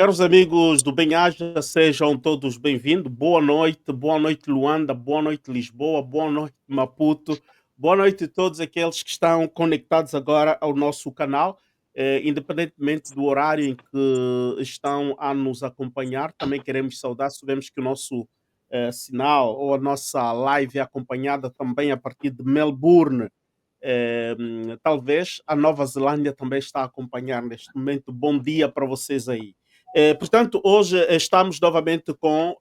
Caros amigos do Bem-Aja, sejam todos bem-vindos. Boa noite Luanda, boa noite Lisboa, boa noite Maputo, boa noite a todos aqueles que estão conectados agora ao nosso canal, independentemente do horário em que estão a nos acompanhar. Também queremos saudar, sabemos que o nosso sinal ou a nossa live é acompanhada também a partir de Melbourne. Talvez a Nova Zelândia também está a acompanhar neste momento. Bom dia para vocês aí. Portanto, hoje estamos novamente com,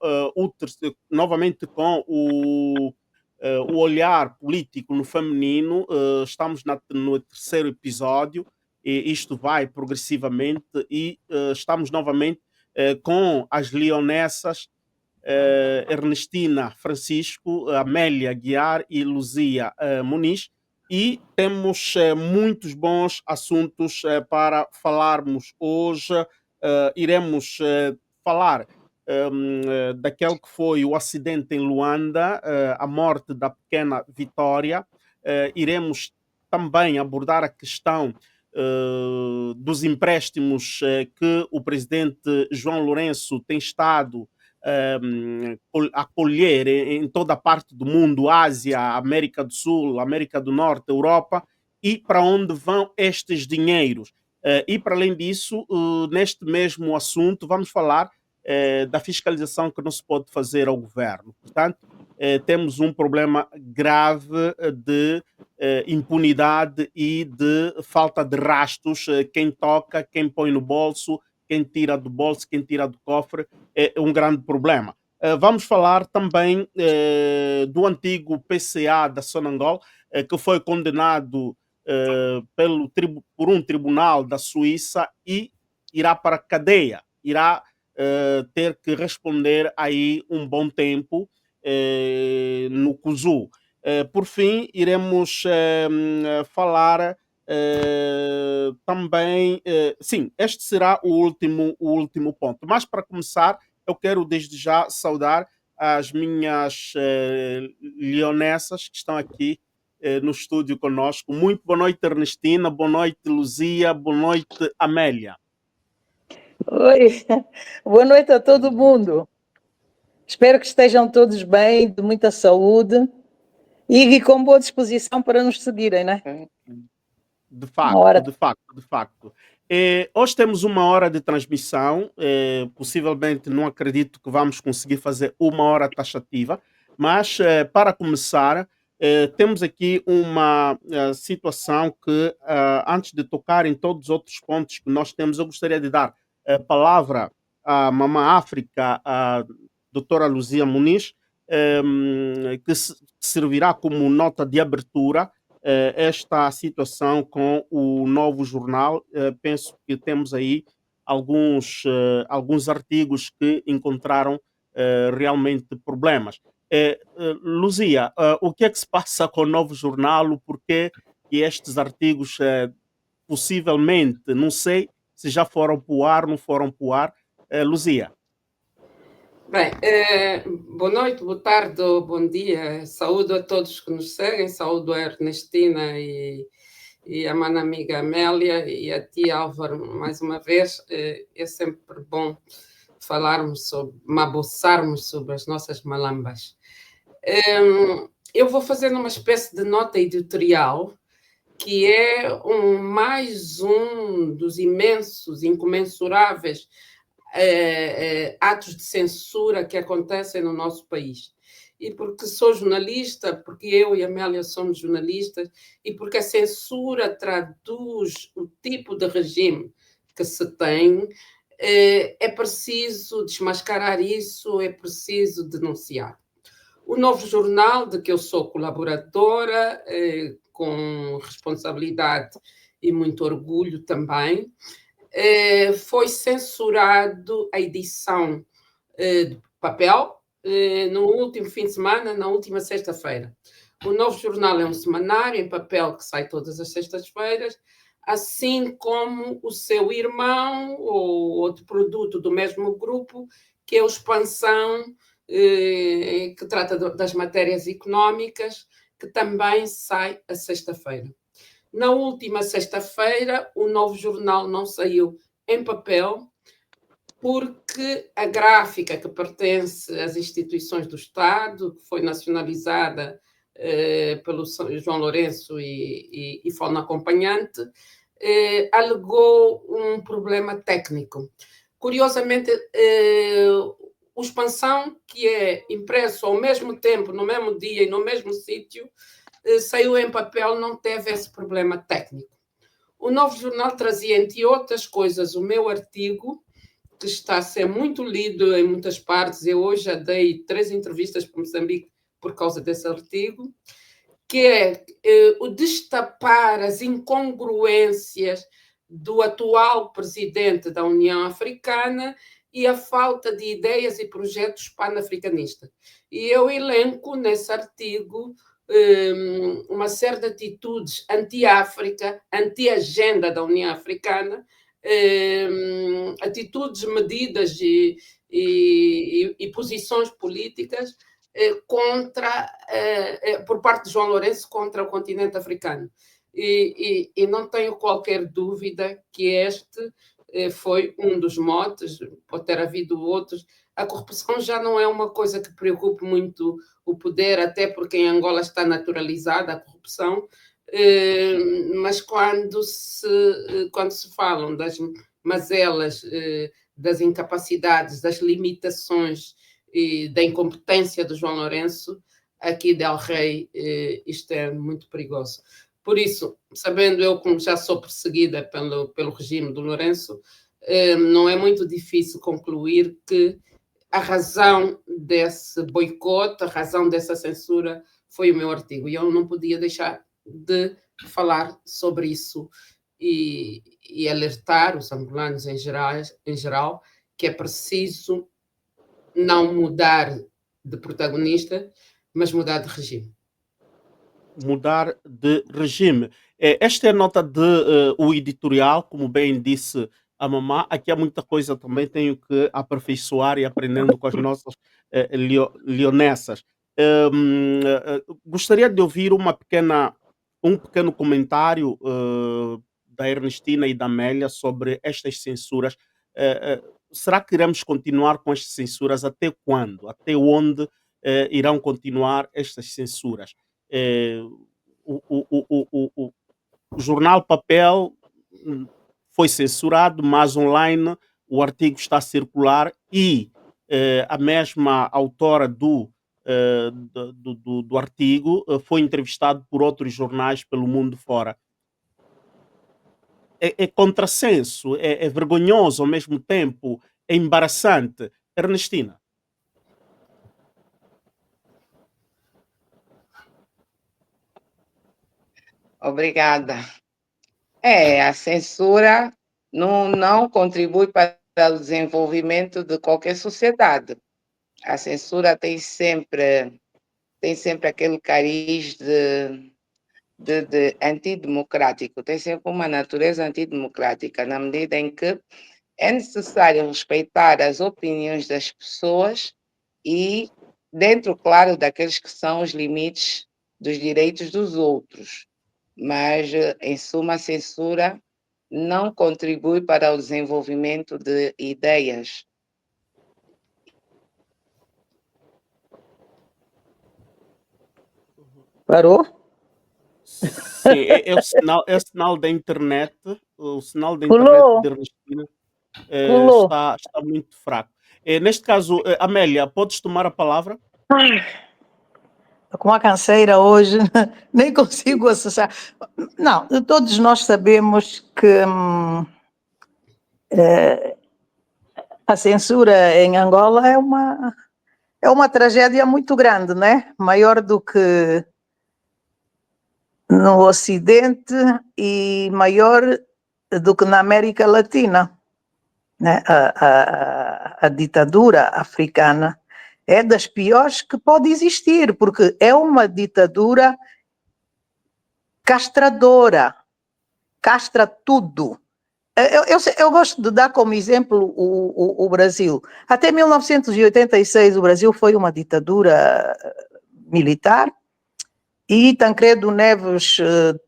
novamente com o olhar político no feminino. Estamos no terceiro episódio e isto vai progressivamente e estamos novamente com as leonessas Ernestina Francisco, Amélia Guiar e Luzia Muniz, e temos muitos bons assuntos para falarmos hoje. Iremos falar daquele que foi o acidente em Luanda, a morte da pequena Vitória. Iremos também abordar a questão dos empréstimos que o presidente João Lourenço tem estado acolher em toda a parte do mundo, Ásia, América do Sul, América do Norte, Europa, e para onde vão estes dinheiros. E para além disso, neste mesmo assunto, vamos falar da fiscalização que não se pode fazer ao governo. Portanto, temos um problema grave de impunidade e de falta de rastros. Quem toca, quem põe no bolso, quem tira do bolso, quem tira do cofre, é um grande problema. Vamos falar também do antigo PCA da Sonangol, que foi condenado por um tribunal da Suíça e irá para a cadeia, irá ter que responder aí um bom tempo no CUSU. Por fim, iremos falar também, sim, este será o último ponto. Mas para começar, eu quero desde já saudar as minhas leonessas que estão aqui no estúdio conosco. Muito boa noite, Ernestina, boa noite, Luzia, boa noite, Amélia. Oi, boa noite a todo mundo. Espero que estejam todos bem, de muita saúde e com boa disposição para nos seguirem, né? De facto, de facto, de facto. Hoje temos uma hora de transmissão, possivelmente não acredito que vamos conseguir fazer uma hora taxativa, mas para começar, temos aqui uma situação que, antes de tocar em todos os outros pontos que nós temos, eu gostaria de dar a palavra à Mamã África, à doutora Luzia Muniz, que servirá como nota de abertura esta situação com o novo jornal. Penso que temos aí alguns artigos que encontraram realmente problemas. Luzia, o que é que se passa com o novo jornal? Por que estes artigos possivelmente, não sei se já foram para o ar, não foram para o ar. Luzia. Bem, boa noite, boa tarde ou bom dia. Saúdo a todos que nos seguem, saúdo a Ernestina e a mana amiga Amélia e a ti, Álvaro, mais uma vez. É sempre bom falarmos mabuçarmos sobre as nossas malambas. Eu vou fazer uma espécie de nota editorial, que é mais um dos imensos, incomensuráveis atos de censura que acontecem no nosso país. E porque sou jornalista, porque eu e a Amélia somos jornalistas, e porque a censura traduz o tipo de regime que se tem, é preciso desmascarar isso, é preciso denunciar. O Novo Jornal, de que eu sou colaboradora, com responsabilidade e muito orgulho também, foi censurado a edição de papel no último fim de semana, na última sexta-feira. O Novo Jornal é um semanário em papel que sai todas as sextas-feiras, assim como o seu irmão ou outro produto do mesmo grupo, que é o Expansão, que trata das matérias económicas, que também sai a sexta-feira. Na última sexta-feira, o Novo Jornal não saiu em papel, porque a gráfica que pertence às instituições do Estado, que foi nacionalizada pelo João Lourenço e fono acompanhante, alegou um problema técnico. Curiosamente, o Expansão, que é impresso ao mesmo tempo, no mesmo dia e no mesmo sítio, saiu em papel, não teve esse problema técnico. O Novo Jornal trazia, entre outras coisas, o meu artigo, que está a ser muito lido em muitas partes. Eu hoje já dei 3 entrevistas para Moçambique por causa desse artigo, que é o destapar as incongruências do atual presidente da União Africana e a falta de ideias e projetos pan-africanistas. E eu elenco nesse artigo uma série de atitudes anti-África, anti-agenda da União Africana, atitudes, medidas e posições políticas por parte de João Lourenço contra o continente africano. E não tenho qualquer dúvida que este foi um dos motes, pode ter havido outros. A corrupção já não é uma coisa que preocupe muito o poder, até porque em Angola está naturalizada a corrupção, mas quando se falam das mazelas, das incapacidades, das limitações e da incompetência de João Lourenço, aqui del Rey, isto é muito perigoso. Por isso, sabendo eu como já sou perseguida pelo regime do Lourenço, não é muito difícil concluir que a razão desse boicote, a razão dessa censura foi o meu artigo. E eu não podia deixar de falar sobre isso e alertar os angolanos em geral que é preciso não mudar de protagonista, mas mudar de regime. Mudar de regime. Esta é a nota de o editorial, como bem disse a mamã. Aqui há muita coisa também, tenho que aperfeiçoar e aprendendo com as nossas leonessas. Gostaria de ouvir um pequeno comentário da Ernestina e da Amélia sobre estas censuras. Será que iremos continuar com estas censuras? Até quando? Até onde irão continuar estas censuras? O jornal papel foi censurado, mas online o artigo está a circular e a mesma autora do artigo foi entrevistado por outros jornais pelo mundo fora. É contrassenso, é vergonhoso ao mesmo tempo, é embaraçante. Ernestina. Obrigada. A censura não contribui para o desenvolvimento de qualquer sociedade. A censura tem sempre aquele cariz de antidemocrático, tem sempre uma natureza antidemocrática, na medida em que é necessário respeitar as opiniões das pessoas e dentro, claro, daqueles que são os limites dos direitos dos outros. Mas, em suma, a censura não contribui para o desenvolvimento de ideias. Parou? Sim, é o sinal da internet. O sinal da internet de Ernestina está muito fraco. Neste caso, Amélia, podes tomar a palavra? Estou com uma canseira hoje, nem consigo acessar. Não, todos nós sabemos que a censura em Angola é uma tragédia muito grande, né? Maior do que no Ocidente e maior do que na América Latina. Né? A ditadura africana é das piores que pode existir, porque é uma ditadura castradora, castra tudo. Eu gosto de dar como exemplo o Brasil. Até 1986 o Brasil foi uma ditadura militar e Tancredo Neves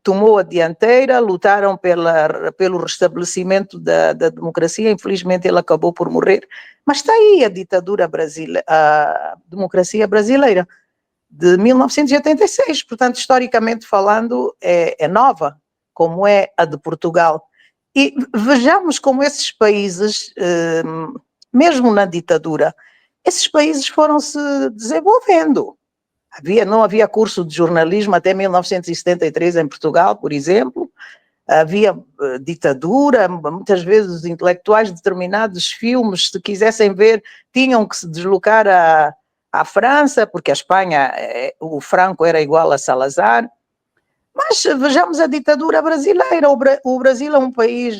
tomou a dianteira, lutaram pelo restabelecimento da democracia. Infelizmente ele acabou por morrer, mas está aí a ditadura brasileira, a democracia brasileira de 1986, portanto, historicamente falando, é nova, como é a de Portugal. E vejamos como esses países, mesmo na ditadura, esses países foram se desenvolvendo. Não havia curso de jornalismo até 1973 em Portugal, por exemplo. Havia ditadura, muitas vezes os intelectuais de determinados filmes, se quisessem ver, tinham que se deslocar à França, porque a Espanha, o Franco era igual a Salazar. Mas vejamos a ditadura brasileira. O Brasil é um país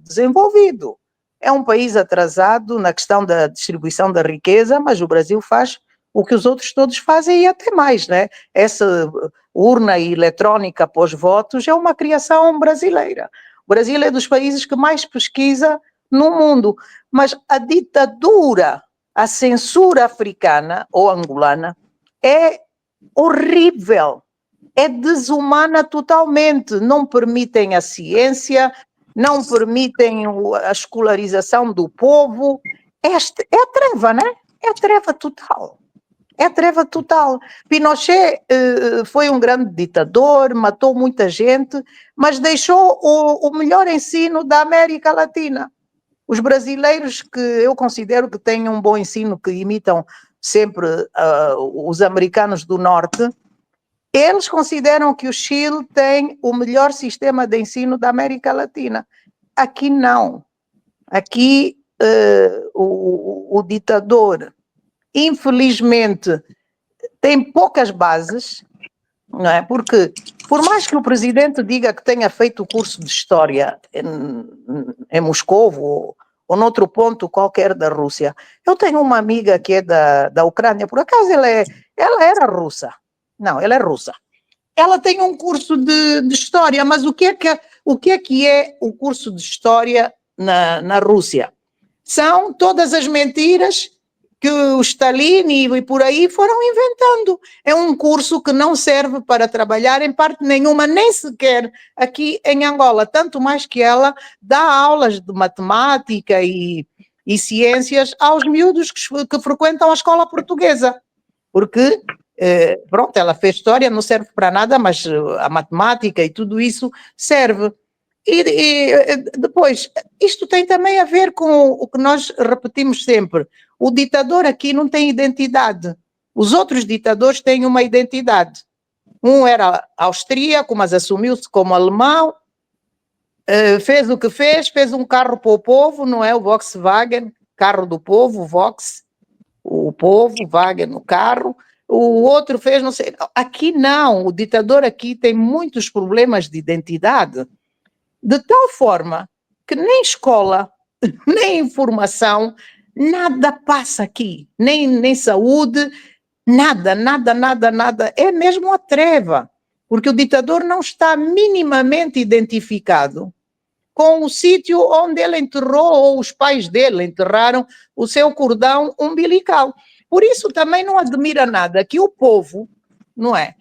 desenvolvido, é um país atrasado na questão da distribuição da riqueza, mas o Brasil faz o que os outros todos fazem e até mais, né? Essa urna eletrónica pós-votos é uma criação brasileira. O Brasil é dos países que mais pesquisa no mundo, mas a ditadura, a censura africana ou angolana é horrível, é desumana totalmente, não permitem a ciência, não permitem a escolarização do povo, é a treva, né? É a treva total. É a treva total. Pinochet foi um grande ditador, matou muita gente, mas deixou o melhor ensino da América Latina. Os brasileiros, que eu considero que têm um bom ensino, que imitam sempre os americanos do Norte, eles consideram que o Chile tem o melhor sistema de ensino da América Latina. Aqui não. Aqui o ditador, infelizmente, tem poucas bases, não é? Porque, por mais que o presidente diga que tenha feito o curso de História em Moscovo ou noutro ponto qualquer da Rússia, eu tenho uma amiga que é da Ucrânia, por acaso ela era russa. Não, ela é russa. Ela tem um curso de História, mas o que é o curso de História na Rússia? São todas as mentiras que o Stalin e por aí foram inventando. É um curso que não serve para trabalhar em parte nenhuma, nem sequer aqui em Angola, tanto mais que ela dá aulas de matemática e ciências aos miúdos que frequentam a escola portuguesa, porque, pronto, ela fez História, não serve para nada, mas a matemática e tudo isso serve. E depois, isto tem também a ver com o que nós repetimos sempre. O ditador aqui não tem identidade. Os outros ditadores têm uma identidade. Um era austríaco, mas assumiu-se como alemão, fez o que fez um carro para o povo, não é? O Volkswagen, carro do povo, Vox, o povo, Wagen, o carro. O outro fez, não sei. Aqui não, o ditador aqui tem muitos problemas de identidade, de tal forma que nem escola, nem informação, nada passa aqui, nem saúde, nada. É mesmo a treva, porque o ditador não está minimamente identificado com o sítio onde ele enterrou, ou os pais dele enterraram o seu cordão umbilical. Por isso também não admira nada que o povo, não é?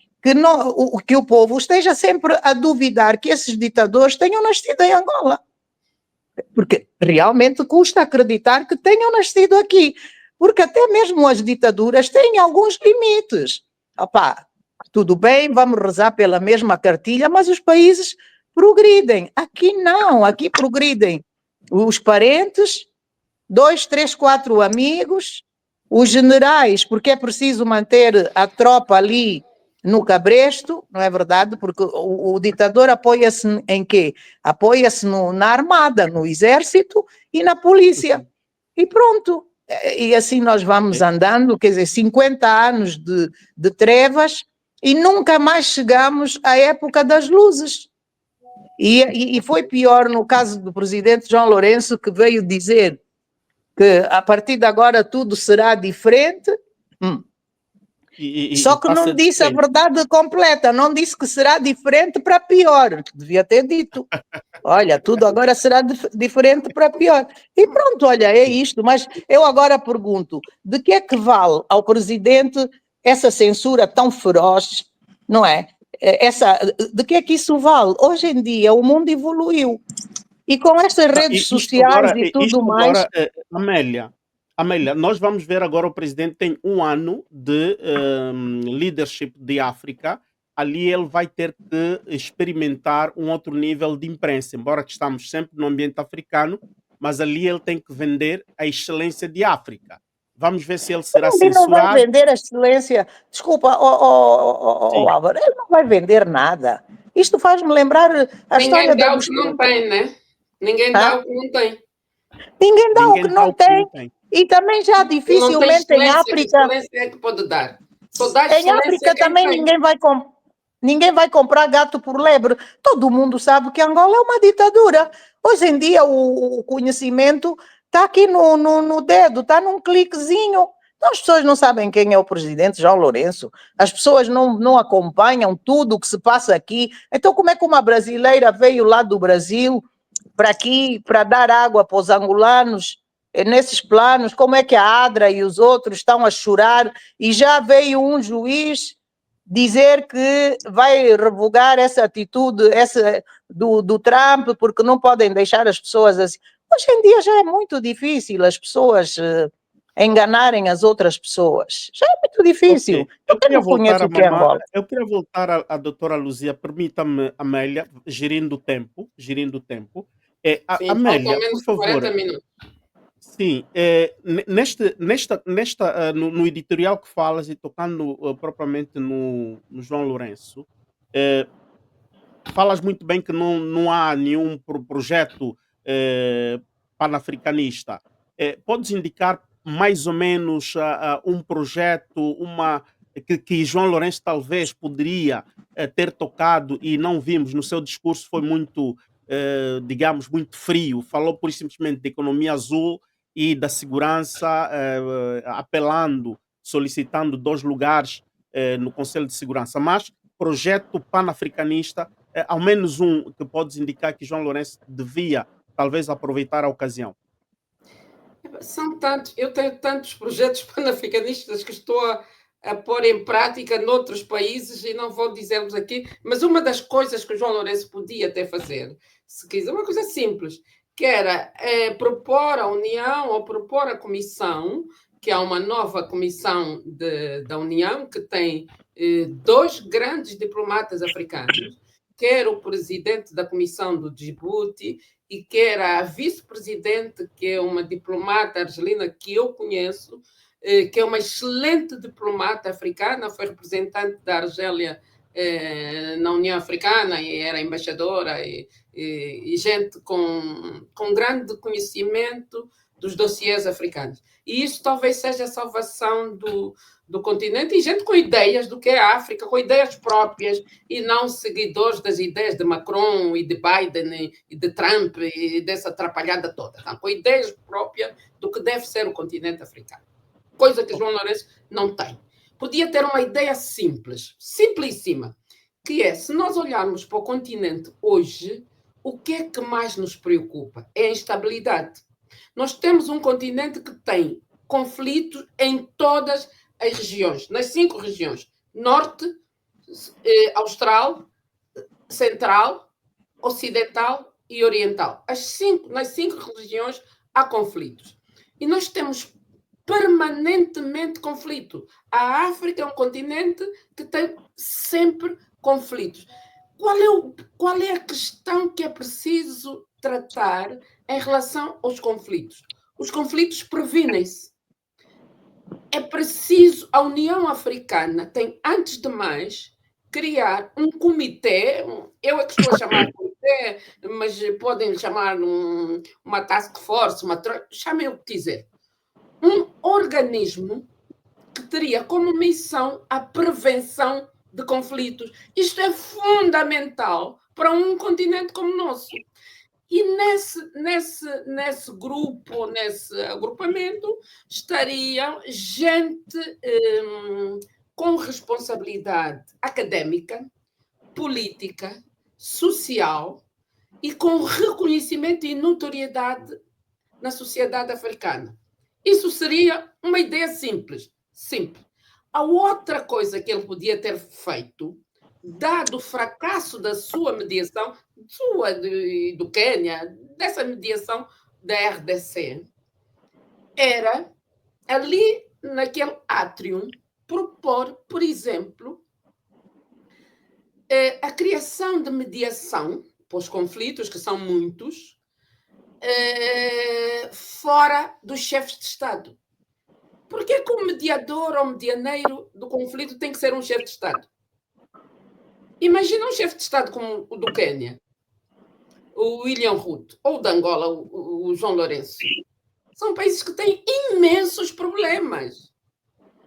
Que o povo esteja sempre a duvidar que esses ditadores tenham nascido em Angola. Porque realmente custa acreditar que tenham nascido aqui. Porque até mesmo as ditaduras têm alguns limites. Opá, tudo bem, vamos rezar pela mesma cartilha, mas os países progridem. Aqui não, aqui progridem os parentes, 2, 3, 4 amigos, os generais, porque é preciso manter a tropa ali no cabresto, não é verdade? Porque o ditador apoia-se em quê? Apoia-se na armada, no exército e na polícia. E pronto. E assim nós vamos andando, quer dizer, 50 anos de trevas e nunca mais chegamos à época das luzes. E foi pior no caso do presidente João Lourenço, que veio dizer que a partir de agora tudo será diferente. Só que não disse a verdade completa, não disse que será diferente para pior, devia ter dito. Olha, tudo agora será diferente para pior. E pronto, olha, é isto. Mas eu agora pergunto, de que é que vale ao presidente essa censura tão feroz, não é? de que é que isso vale? Hoje em dia o mundo evoluiu e com estas redes sociais e tudo mais... Amélia, nós vamos ver agora, o presidente tem 1 ano de leadership de África. Ali ele vai ter que experimentar um outro nível de imprensa, embora que estamos sempre no ambiente africano, mas ali ele tem que vender a excelência de África. Vamos ver se ele será Ele não vai censurado. vender a excelência. Desculpa, Álvaro, ele não vai vender nada. Isto faz-me lembrar a história da... Ninguém dá o que não tem, né? Ninguém dá o que não tem. Ninguém dá o que não tem. E também já dificilmente em África... excelência é que pode dar. Só dá em África também ninguém vai comprar gato por lebre. Todo mundo sabe que Angola é uma ditadura. Hoje em dia o conhecimento está aqui no dedo, está num cliquezinho. Então, as pessoas não sabem quem é o presidente João Lourenço. As pessoas não acompanham tudo o que se passa aqui. Então, como é que uma brasileira veio lá do Brasil para aqui, para dar água para os angolanos, nesses planos? Como é que a ADRA e os outros estão a chorar e já veio um juiz dizer que vai revogar essa atitude do Trump, porque não podem deixar as pessoas assim. Hoje em dia já é muito difícil as pessoas enganarem as outras pessoas. Já é muito difícil. Okay. Eu não conheço o que é Angola. Eu queria voltar à doutora Luzia. Permita-me, Amélia, gerindo o tempo. Sim, Amélia, menos por favor. 40 minutos. Sim, no editorial que falas e tocando propriamente no João Lourenço, falas muito bem que não há nenhum projeto panafricanista. Podes indicar mais ou menos um projeto, que João Lourenço talvez poderia ter tocado e não vimos no seu discurso? Foi muito, digamos, muito frio. Falou por simplesmente de economia azul e da segurança, apelando, solicitando 2 lugares no Conselho de Segurança. Mas projeto panafricanista, ao menos um que podes indicar que João Lourenço devia talvez aproveitar a ocasião. São tantos, eu tenho tantos projetos panafricanistas que estou a pôr em prática noutros países e não vou dizer-vos aqui, mas uma das coisas que o João Lourenço podia até fazer, se quiser, uma coisa simples, que era propor à União ou propor à Comissão, que é uma nova comissão da União, que tem 2 grandes diplomatas africanos, quer o presidente da Comissão do Djibouti e quer a vice-presidente, que é uma diplomata argelina que eu conheço, que é uma excelente diplomata africana, foi representante da Argélia na União Africana e era embaixadora e gente com grande conhecimento dos dossiês africanos. E isso talvez seja a salvação do continente, e gente com ideias do que é a África, com ideias próprias, e não seguidores das ideias de Macron e de Biden e de Trump e dessa atrapalhada toda. Não, com ideias próprias do que deve ser o continente africano. Coisa que João Lourenço não tem. Podia ter uma ideia simples, simplíssima, que é, se nós olharmos para o continente hoje, o que é que mais nos preocupa? É a instabilidade. Nós temos um continente que tem conflitos em todas as regiões, nas 5 regiões: Norte, Austral, Central, Ocidental e Oriental. Nas 5 regiões há conflitos. E nós temos permanentemente conflito. A África é um continente que tem sempre conflitos. Qual é a questão que é preciso tratar em relação aos conflitos? Os conflitos previnem-se. É preciso, a União Africana tem, antes de mais, criar um comitê, eu é que estou a chamar de comitê, mas podem chamar uma task force, chamem o que quiser. Um organismo que teria como missão a prevenção de conflitos. Isto é fundamental para um continente como o nosso. E nesse grupo, nesse agrupamento, estaria gente com responsabilidade académica, política, social e com reconhecimento e notoriedade na sociedade africana. Isso seria uma ideia simples. A outra coisa que ele podia ter feito, dado o fracasso da sua mediação, sua do Quênia, dessa mediação da RDC, era ali naquele átrio propor, por exemplo, a criação de mediação para os conflitos, que são muitos, fora dos chefes de Estado. Por que o mediador ou medianeiro do conflito tem que ser um chefe de Estado? Imagina um chefe de Estado como o do Quênia, o William Ruto, ou de Angola, o João Lourenço. São países que têm imensos problemas.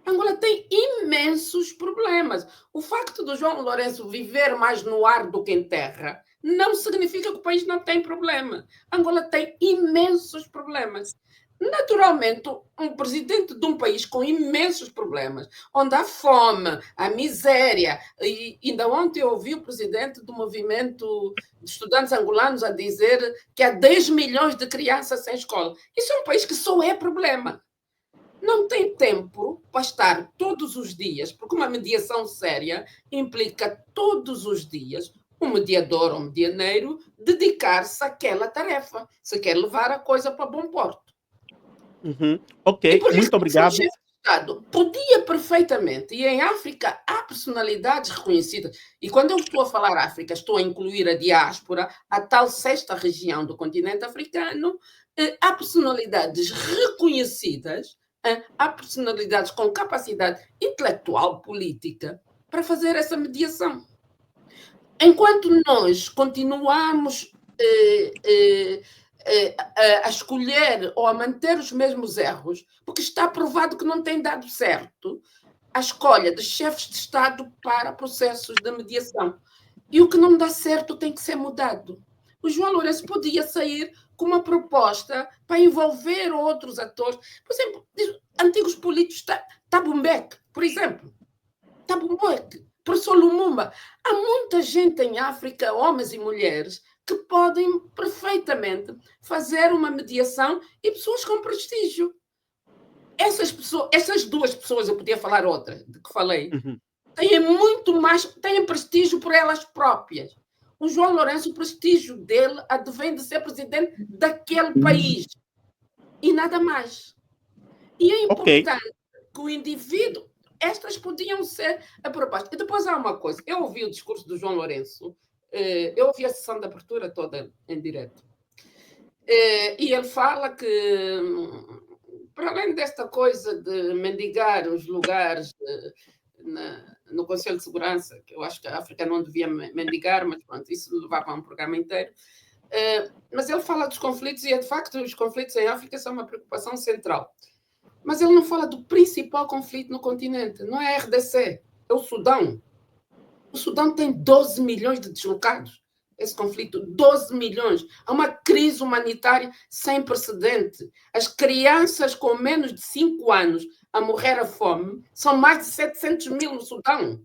Angola tem imensos problemas. O facto do João Lourenço viver mais no ar do que em terra não significa que o país não tem problema. Angola tem imensos problemas. Naturalmente, um presidente de um país com imensos problemas, onde há fome, há miséria, e ainda ontem eu ouvi o presidente do movimento de estudantes angolanos a dizer que há 10 milhões de crianças sem escola. Isso é um país que só é problema. Não tem tempo para estar todos os dias, porque uma mediação séria implica todos os dias um mediador ou medianeiro dedicar-se àquela tarefa, se quer levar a coisa para bom porto. Ok, muito obrigado. O Estado podia perfeitamente, e em África há personalidades reconhecidas, e quando eu estou a falar África, estou a incluir a diáspora, a tal sexta região do continente africano, há personalidades reconhecidas, há personalidades com capacidade intelectual, política, para fazer essa mediação. Enquanto nós continuamos a escolher ou a manter os mesmos erros, porque está provado que não tem dado certo a escolha de chefes de Estado para processos de mediação. E o que não dá certo tem que ser mudado. O João Lourenço podia sair com uma proposta para envolver outros atores. Por exemplo, antigos políticos, Thabo Mbeki, por exemplo. Thabo Mbeki, professor Lumumba. Há muita gente em África, homens e mulheres, que podem perfeitamente fazer uma mediação e pessoas com prestígio. Essas duas pessoas, eu podia falar outra, de que falei, têm prestígio por elas próprias. O João Lourenço, o prestígio dele advém de ser presidente daquele país. E nada mais. E é importante que o indivíduo... Estas podiam ser a proposta. E depois há uma coisa. Eu ouvi o discurso do João Lourenço. Eu ouvi a sessão de abertura toda em direto. E ele fala que, para além desta coisa de mendigar os lugares no Conselho de Segurança, que eu acho que a África não devia mendigar, mas pronto, isso levava a um programa inteiro. Mas ele fala dos conflitos, e de facto os conflitos em África são uma preocupação central. Mas ele não fala do principal conflito no continente. Não é a RDC, é o Sudão. O Sudão tem 12 milhões de deslocados. Esse conflito, 12 milhões. Há uma crise humanitária sem precedente. As crianças com menos de 5 anos a morrer à fome são mais de 700 mil no Sudão.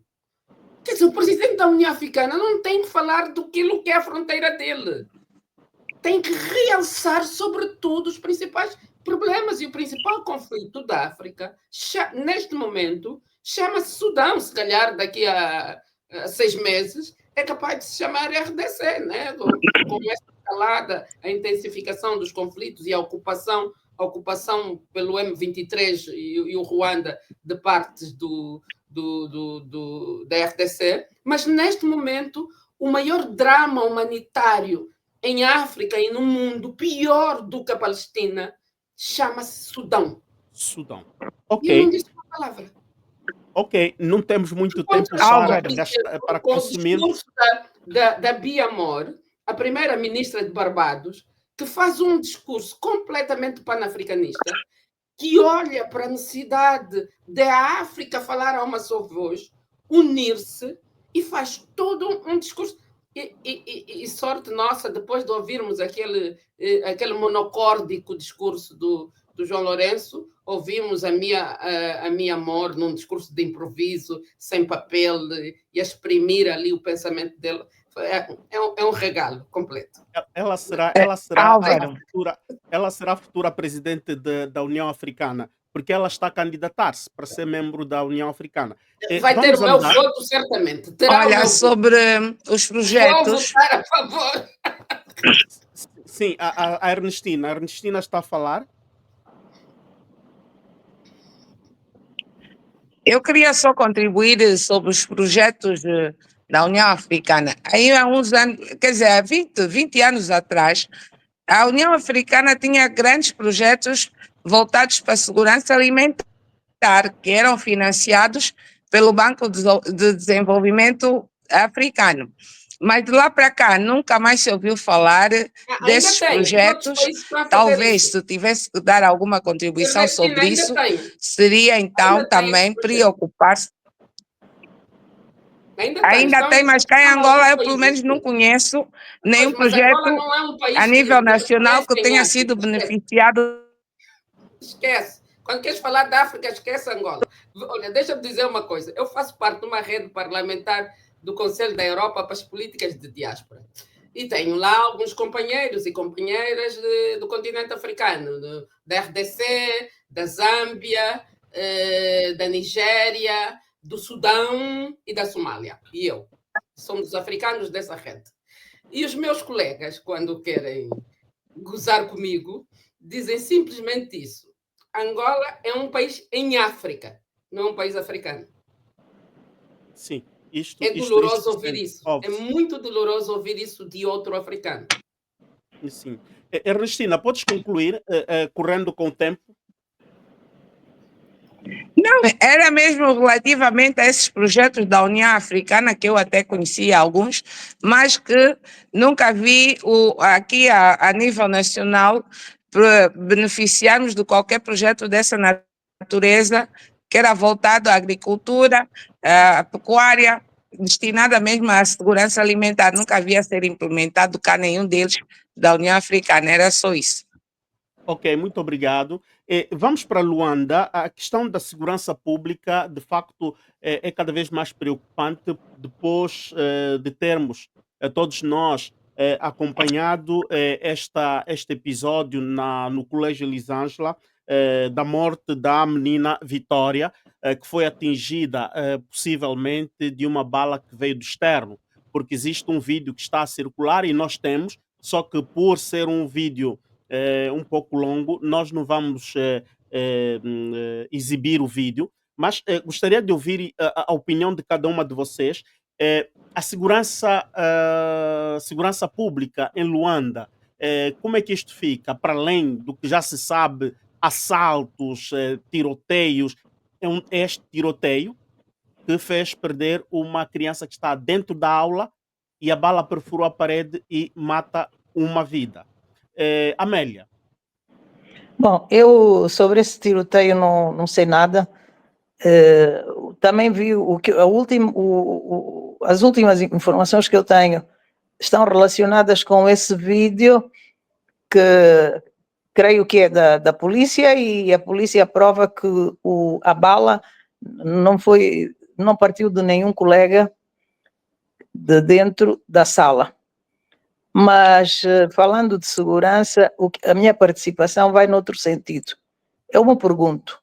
Quer dizer, o presidente da União Africana não tem que falar do que é a fronteira dele. Tem que realçar, sobretudo, os principais problemas. E o principal conflito da África, neste momento, chama-se Sudão. Se calhar daqui a 6 meses é capaz de se chamar RDC, né? Com essa escalada, a intensificação dos conflitos e a ocupação pelo M23 e o Ruanda de partes da RDC. Mas, neste momento, o maior drama humanitário em África e no mundo, pior do que a Palestina, chama-se Sudão. Ok. E eu não disse uma palavra. Ok, não temos muito tempo para consumir. O discurso da Bia Amor, a primeira-ministra de Barbados, que faz um discurso completamente panafricanista, que olha para a necessidade da África falar a uma só voz, unir-se, e faz todo um discurso. E sorte nossa, depois de ouvirmos aquele monocórdico discurso do João Lourenço, ouvimos a minha Amor num discurso de improviso, sem papel, e a exprimir ali o pensamento dele. É um regalo completo. Ela será a futura presidente da União Africana. porque ela está a candidatar-se para ser membro da União Africana. Vai ter o meu voto, certamente. Olha, sobre os projetos... Vou votar a favor. Sim, a Ernestina. A Ernestina está a falar. Eu queria só contribuir sobre os projetos da União Africana. Aí há uns anos, quer dizer, há 20 anos atrás, a União Africana tinha grandes projetos voltados para a segurança alimentar, que eram financiados pelo Banco de Desenvolvimento Africano. Mas de lá para cá nunca mais se ouviu falar desses projetos. Talvez se tivesse que dar alguma contribuição sobre isso, seria então também preocupar-se. Ainda tem, mas cá em Angola eu pelo menos não conheço nenhum projeto a nível nacional que tenha sido beneficiado. Esquece. Quando queres falar da África, esquece Angola. Olha, deixa-me dizer uma coisa. Eu faço parte de uma rede parlamentar do Conselho da Europa para as políticas de diáspora. E tenho lá alguns companheiros e companheiras do continente africano, da RDC, da Zâmbia, da Nigéria, do Sudão e da Somália. E eu. Somos africanos dessa rede. E os meus colegas, quando querem gozar comigo, dizem simplesmente isso. Angola é um país em África, não é um país africano. Sim. É doloroso ouvir isso. Óbvio. É muito doloroso ouvir isso de outro africano. Sim. Ernestina, podes concluir, correndo com o tempo? Não, era mesmo relativamente a esses projetos da União Africana, que eu até conhecia alguns, mas que nunca vi aqui a nível nacional beneficiarmos de qualquer projeto dessa natureza, que era voltado à agricultura, à pecuária, destinada mesmo à segurança alimentar. Nunca havia ser implementado cá nenhum deles da União Africana, era só isso. Ok, muito obrigado. Vamos para Luanda. A questão da segurança pública, de facto, é cada vez mais preocupante depois de termos todos nós acompanhado este episódio no Colégio Elisângela, da morte da menina Vitória, que foi atingida possivelmente de uma bala que veio do externo, porque existe um vídeo que está a circular e nós temos, só que por ser um vídeo um pouco longo, nós não vamos exibir o vídeo, mas gostaria de ouvir a opinião de cada uma de vocês. A segurança pública em Luanda, como é que isto fica? Para além do que já se sabe, assaltos, tiroteios, é este tiroteio que fez perder uma criança que está dentro da aula e a bala perfurou a parede e mata uma vida. Amélia. Bom, eu sobre esse tiroteio não sei nada. Também vi as últimas informações que eu tenho estão relacionadas com esse vídeo que creio que é da polícia, e a polícia prova que a bala não partiu de nenhum colega de dentro da sala. Mas, falando de segurança, a minha participação vai noutro sentido. Eu me pergunto,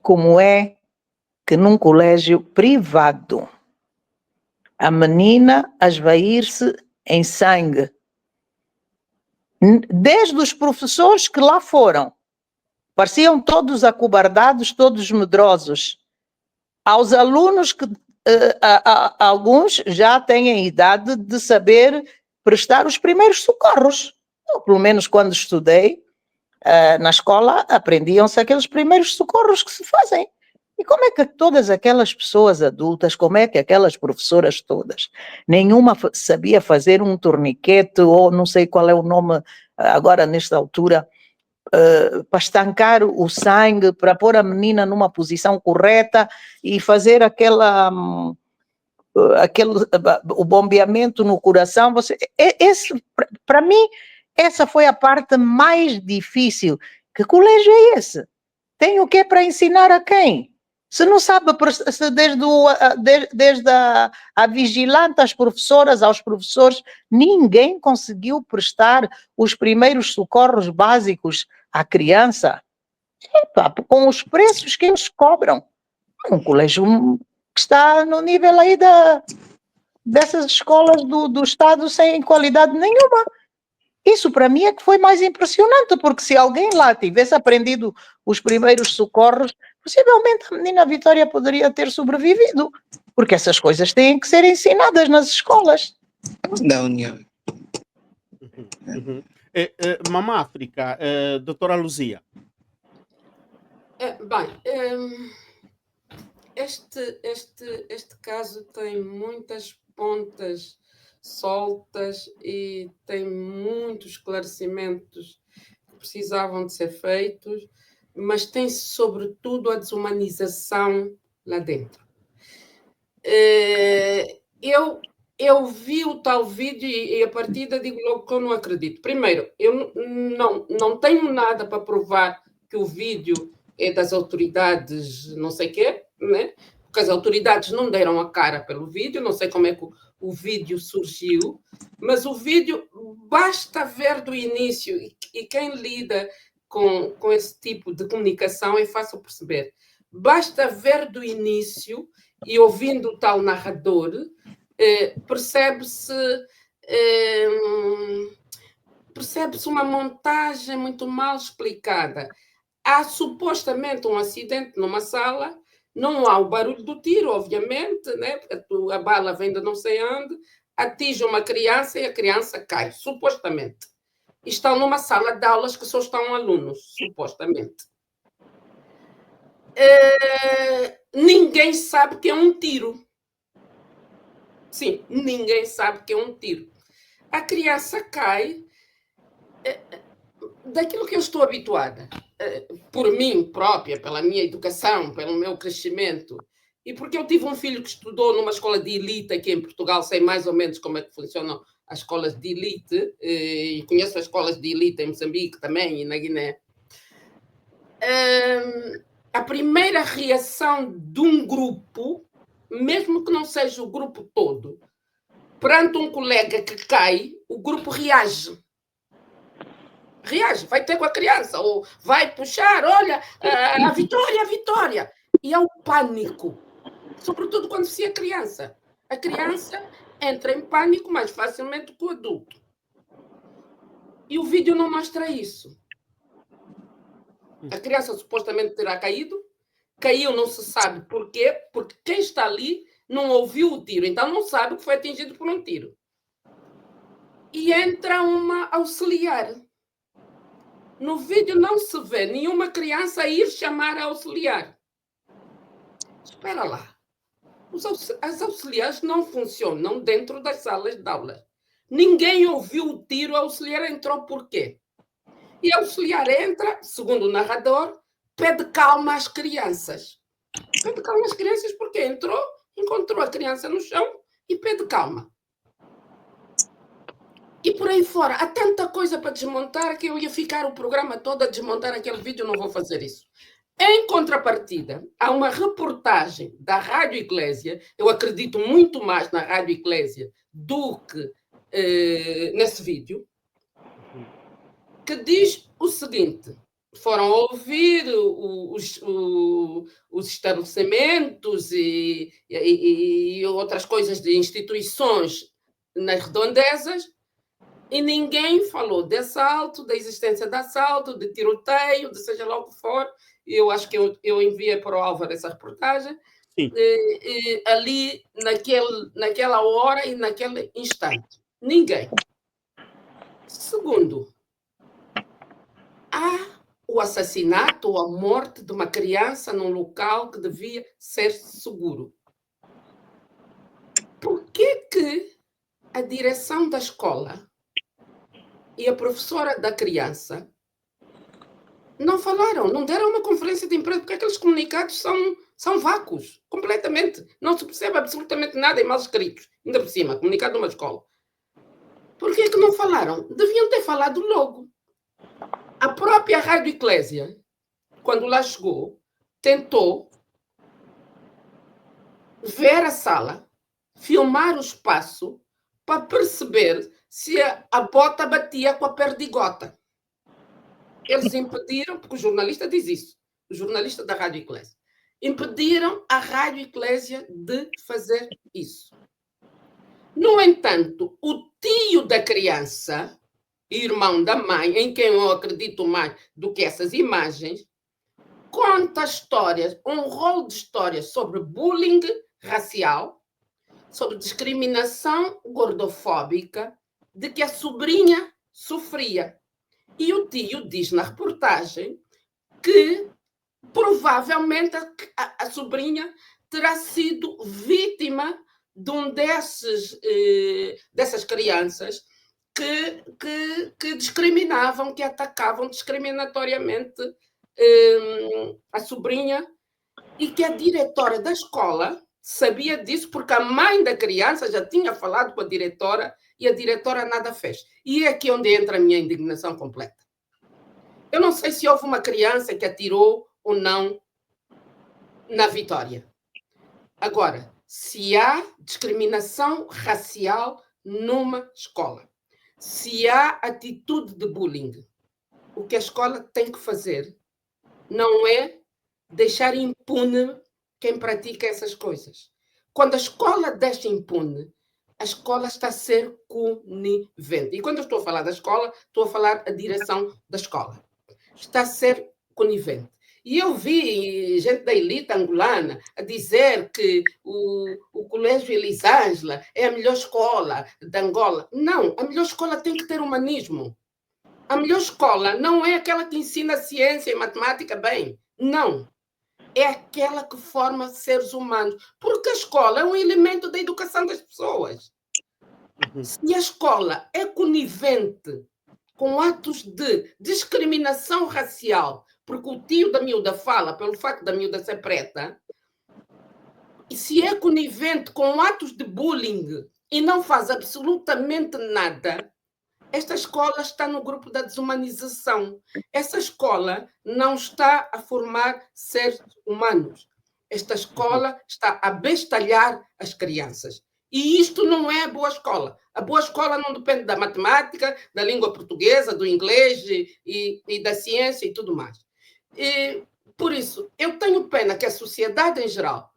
como é que num colégio privado a menina a esvair-se em sangue, desde os professores que lá foram, pareciam todos acobardados, todos medrosos, aos alunos que alguns já têm idade de saber prestar os primeiros socorros. Eu, pelo menos quando estudei na escola, aprendiam-se aqueles primeiros socorros que se fazem. E como é que todas aquelas pessoas adultas, como é que aquelas professoras todas, nenhuma sabia fazer um torniquete, ou não sei qual é o nome agora nesta altura, para estancar o sangue, para pôr a menina numa posição correta e fazer o bombeamento no coração? Para mim, essa foi a parte mais difícil. Que colégio é esse? Tem o que para ensinar a quem? Se não sabe, desde a vigilante, às professoras, aos professores, ninguém conseguiu prestar os primeiros socorros básicos à criança. Epá, com os preços que eles cobram. Um colégio que está no nível aí dessas escolas do Estado sem qualidade nenhuma. Isso para mim é que foi mais impressionante, porque se alguém lá tivesse aprendido os primeiros socorros, possivelmente a menina Vitória poderia ter sobrevivido, porque essas coisas têm que ser ensinadas nas escolas. Da União. Mamã África, doutora Luzia. Bem, este caso tem muitas pontas soltas e tem muitos esclarecimentos que precisavam de ser feitos, mas tem sobretudo a desumanização lá dentro. Eu vi o tal vídeo e a partir daí digo logo que eu não acredito. Primeiro, eu não tenho nada para provar que o vídeo é das autoridades não sei o quê, né? Porque as autoridades não deram a cara pelo vídeo, não sei como é que o vídeo surgiu, mas o vídeo basta ver do início, e quem lida com esse tipo de comunicação é fácil perceber. Basta ver do início e ouvindo o tal narrador, percebe-se uma montagem muito mal explicada. Há supostamente um acidente numa sala, não há o barulho do tiro, obviamente, né? A bala vem de não sei onde, atinge uma criança e a criança cai, supostamente. Estão numa sala de aulas que só estão alunos, supostamente. Ninguém sabe que é um tiro. Sim, ninguém sabe que é um tiro. A criança cai. Daquilo que eu estou habituada, por mim própria, pela minha educação, pelo meu crescimento, e porque eu tive um filho que estudou numa escola de elite aqui em Portugal, sei mais ou menos como é que funcionam as escolas de elite, e conheço as escolas de elite em Moçambique também e na Guiné. A primeira reação de um grupo, mesmo que não seja o grupo todo, perante um colega que cai, o grupo reage, vai ter com a criança, ou vai puxar, olha, a Vitória. E é o pânico, sobretudo quando se é criança. A criança entra em pânico mais facilmente que o adulto. E o vídeo não mostra isso. A criança supostamente terá caído, caiu não se sabe por quê, porque quem está ali não ouviu o tiro, então não sabe que foi atingido por um tiro. E entra uma auxiliar. No vídeo não se vê nenhuma criança ir chamar a auxiliar. Espera lá. As auxiliares não funcionam dentro das salas de aula. Ninguém ouviu o tiro, a auxiliar entrou por quê? E a auxiliar entra, segundo o narrador, pede calma às crianças. Pede calma às crianças porque entrou, encontrou a criança no chão e pede calma. E por aí fora, há tanta coisa para desmontar que eu ia ficar o programa todo a desmontar aquele vídeo, não vou fazer isso. Em contrapartida, há uma reportagem da Rádio Eclésia, eu acredito muito mais na Rádio Eclésia do que nesse vídeo, que diz o seguinte: foram ouvir os estabelecimentos e outras coisas de instituições nas redondezas, e ninguém falou de assalto, da existência de assalto, de tiroteio, de seja lá o que for. Eu acho que eu enviei para o Álvaro essa reportagem. Sim. Ali, naquela hora e naquele instante. Ninguém. Segundo, há o assassinato ou a morte de uma criança num local que devia ser seguro. Por que a direção da escola e a professora da criança não falaram, não deram uma conferência de imprensa, porque aqueles comunicados são vácuos, completamente. Não se percebe absolutamente nada em mal escritos, ainda por cima, comunicado numa escola. Por que não falaram? Deviam ter falado logo. A própria Rádio Eclésia, quando lá chegou, tentou ver a sala, filmar o espaço, para perceber se a bota batia com a perdigota. Eles impediram, porque o jornalista diz isso, o jornalista da Rádio Eclésia, impediram a Rádio Eclésia de fazer isso. No entanto, o tio da criança, irmão da mãe, em quem eu acredito mais do que essas imagens, conta histórias, um rol de histórias sobre bullying racial, sobre discriminação gordofóbica, de que a sobrinha sofria. E o tio diz na reportagem que provavelmente a sobrinha terá sido vítima de um dessas crianças que discriminavam, que atacavam discriminatoriamente a sobrinha, e que a diretora da escola sabia disso porque a mãe da criança já tinha falado com a diretora e a diretora nada fez. E é aqui onde entra a minha indignação completa. Eu não sei se houve uma criança que atirou ou não na Vitória. Agora, se há discriminação racial numa escola, se há atitude de bullying, o que a escola tem que fazer não é deixar impune quem pratica essas coisas. Quando a escola deixa impune, a escola está a ser conivente. E quando eu estou a falar da escola, estou a falar a direção da escola. Está a ser conivente. E eu vi gente da elite angolana a dizer que o Colégio Elisângela é a melhor escola de Angola. Não, a melhor escola tem que ter humanismo. A melhor escola não é aquela que ensina ciência e matemática bem. Não. É aquela que forma seres humanos. Porque a escola é um elemento da educação das pessoas. Se a escola é conivente com atos de discriminação racial, porque o tio da miúda fala pelo facto da miúda ser preta, e se é conivente com atos de bullying e não faz absolutamente nada, esta escola está no grupo da desumanização. Essa escola não está a formar seres humanos. Esta escola está a bestalhar as crianças. E isto não é a boa escola. A boa escola não depende da matemática, da língua portuguesa, do inglês e da ciência e tudo mais. E, por isso, eu tenho pena que a sociedade em geral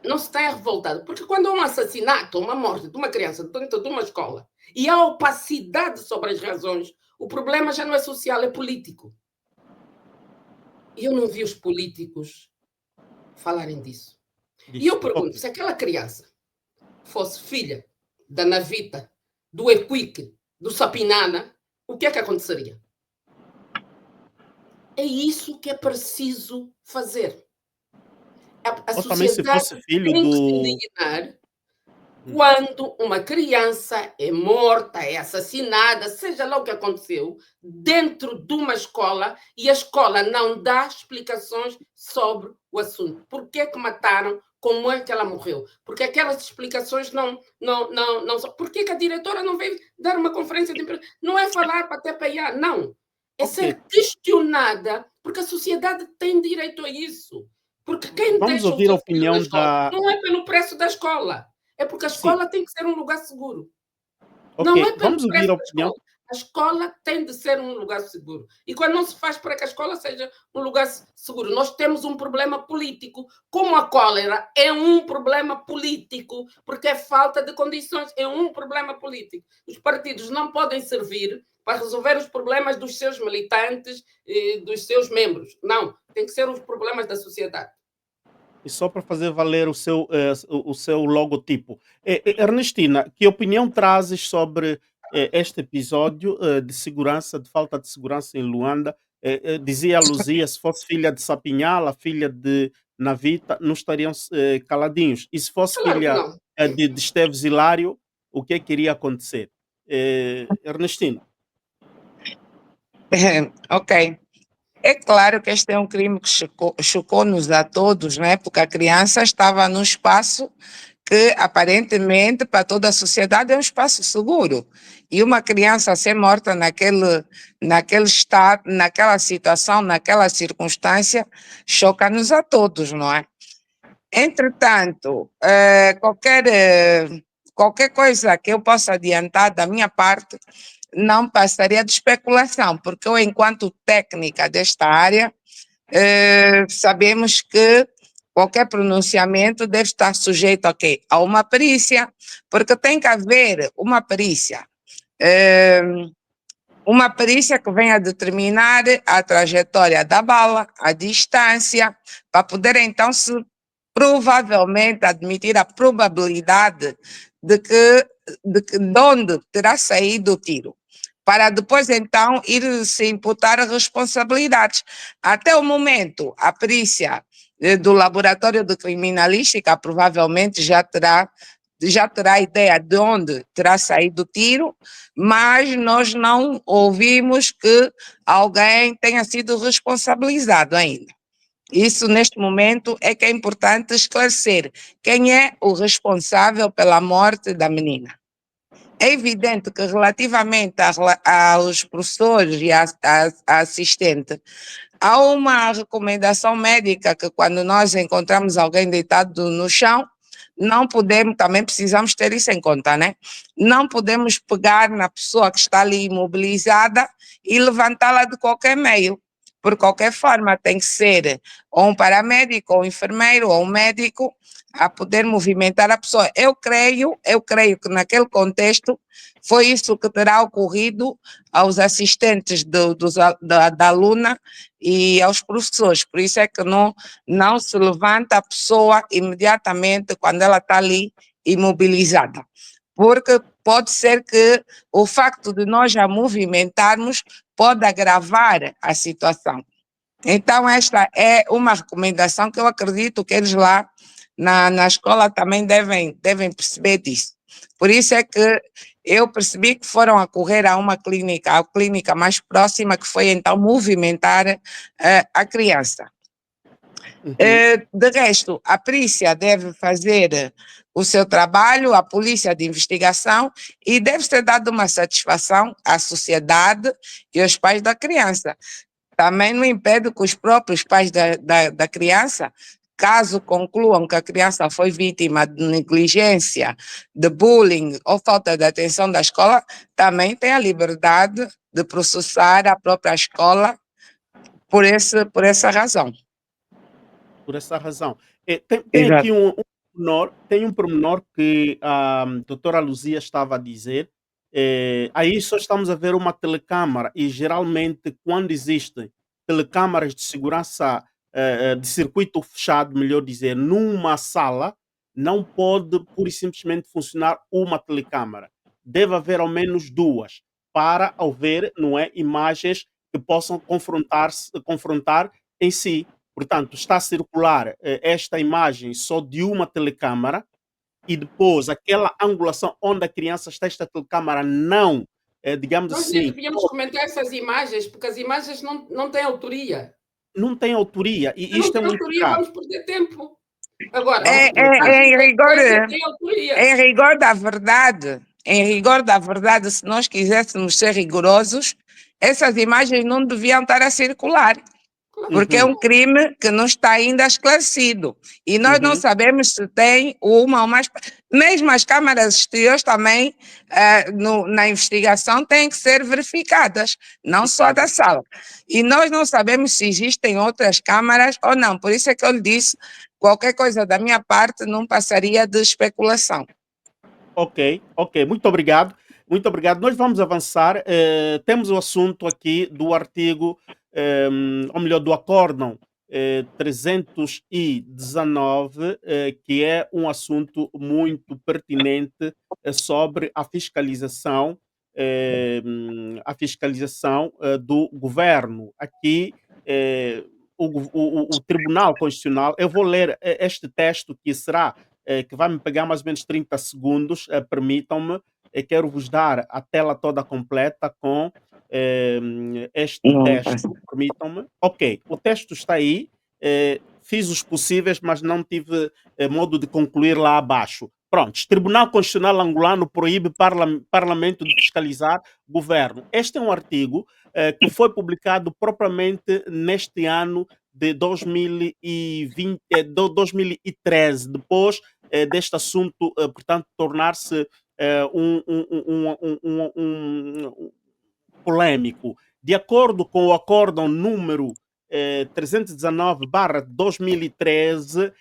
não se tenha revoltado. Porque quando há um assassinato, uma morte de uma criança dentro de uma escola e há opacidade sobre as razões, o problema já não é social, é político. E eu não vi os políticos falarem disso. E eu pergunto, se aquela criança fosse filha da Navita, do Equique, do Sapinana, o que é que aconteceria? É isso que é preciso fazer. A sociedade tem que se indignar quando uma criança é morta, é assassinada, seja lá o que aconteceu, dentro de uma escola, e a escola não dá explicações sobre o assunto. Por que é que mataram? Como é que ela morreu? Porque aquelas explicações não são. Por que a diretora não veio dar uma conferência de imprensa? Não é falar para TPA, não. É ser questionada, porque a sociedade tem direito a isso. Porque quem Vamos deixa ouvir o a opinião filho na escola da... não é pelo preço da escola. É porque a escola tem que ser um lugar seguro. Okay, não é pelo vamos ouvir preço a da opinião. escola. A escola tem de ser um lugar seguro. E quando não se faz para que a escola seja um lugar seguro, nós temos um problema político. Como a cólera é um problema político, porque é falta de condições, é um problema político. Os partidos não podem servir para resolver os problemas dos seus militantes e dos seus membros. Não, tem que ser os problemas da sociedade. E só para fazer valer o seu logotipo. Ernestina, que opinião trazes sobre este episódio de segurança, de falta de segurança em Luanda? Dizia a Luzia, se fosse filha de Sapinhala, a filha de Navita, não estariam caladinhos. E se fosse Claro que filha não. de Esteves Hilário, o que é que iria acontecer? Ernestina. Ok. É claro que este é um crime que chocou-nos a todos, né? Porque a criança estava num espaço que, aparentemente, para toda a sociedade é um espaço seguro. E uma criança ser morta naquele estado, naquela situação, naquela circunstância, choca-nos a todos, não é? Entretanto, qualquer coisa que eu possa adiantar da minha parte não passaria de especulação, porque eu, enquanto técnica desta área, sabemos que qualquer pronunciamento deve estar sujeito a quê? A uma perícia, porque tem que haver uma perícia. Uma perícia que venha determinar a trajetória da bala, a distância, para poder então se provavelmente admitir a probabilidade de onde terá saído o tiro, para depois então ir se imputar responsabilidades. Até o momento, a perícia do laboratório de criminalística provavelmente já terá ideia de onde terá saído o tiro, mas nós não ouvimos que alguém tenha sido responsabilizado ainda. Isso, neste momento, é que é importante esclarecer quem é o responsável pela morte da menina. É evidente que, relativamente aos professores e à assistente, há uma recomendação médica que, quando nós encontramos alguém deitado no chão, não podemos, também precisamos ter isso em conta, né? Não podemos pegar na pessoa que está ali imobilizada e levantá-la de qualquer meio. Por qualquer forma, tem que ser ou um paramédico, ou um enfermeiro, ou um médico a poder movimentar a pessoa. Eu creio que naquele contexto foi isso que terá ocorrido aos assistentes da aluna e aos professores. Por isso é que não se levanta a pessoa imediatamente quando ela está ali imobilizada. Porque pode ser que o facto de nós a movimentarmos pode agravar a situação. Então, esta é uma recomendação que eu acredito que eles lá na escola também devem perceber disso. Por isso é que eu percebi que foram a correr a clínica mais próxima, que foi então movimentar a criança. De resto, a perícia deve fazer o seu trabalho, a polícia de investigação, e deve ser dada uma satisfação à sociedade e aos pais da criança. Também não impede que os próprios pais da criança, caso concluam que a criança foi vítima de negligência, de bullying ou falta de atenção da escola, também tenham a liberdade de processar a própria escola por essa razão. Por essa razão. Tem aqui um pormenor que a doutora Luzia estava a dizer. Aí só estamos a ver uma telecâmara e geralmente quando existem telecâmaras de segurança de circuito fechado, melhor dizer, numa sala, não pode pura e simplesmente funcionar uma telecâmara. Deve haver ao menos duas para haver, não é, imagens que possam confrontar em si. Portanto, está a circular esta imagem só de uma telecâmara e depois aquela angulação onde a criança está, esta telecâmara não, digamos Nós assim... devíamos comentar essas imagens, porque as imagens não têm autoria. Não tem autoria e Se isto não é tem muito autoria, grave. vamos perder tempo. Agora, em rigor da verdade, se nós quiséssemos ser rigorosos, essas imagens não deviam estar a circular, porque é um crime que não está ainda esclarecido. E nós não sabemos se tem uma ou mais... Mesmo as câmaras exteriores também, na investigação, têm que ser verificadas, não só da sala. E nós não sabemos se existem outras câmaras ou não. Por isso é que eu lhe disse, qualquer coisa da minha parte não passaria de especulação. Ok. Muito obrigado. Muito obrigado. Nós vamos avançar. Temos o assunto aqui do artigo, ou melhor, do acórdão 319, que é um assunto muito pertinente sobre a fiscalização do governo. Aqui, o Tribunal Constitucional, eu vou ler este texto que vai me pegar mais ou menos 30 segundos, permitam-me, quero vos dar a tela toda completa com este texto, permitam-me. Ok, o texto está aí, fiz os possíveis, mas não tive modo de concluir lá abaixo. Prontos, Tribunal Constitucional Angolano proíbe Parlamento de fiscalizar governo. Este é um artigo que foi publicado propriamente neste ano de 2013, depois deste assunto, portanto, tornar-se polêmico. De acordo com o acórdão número 319/2013,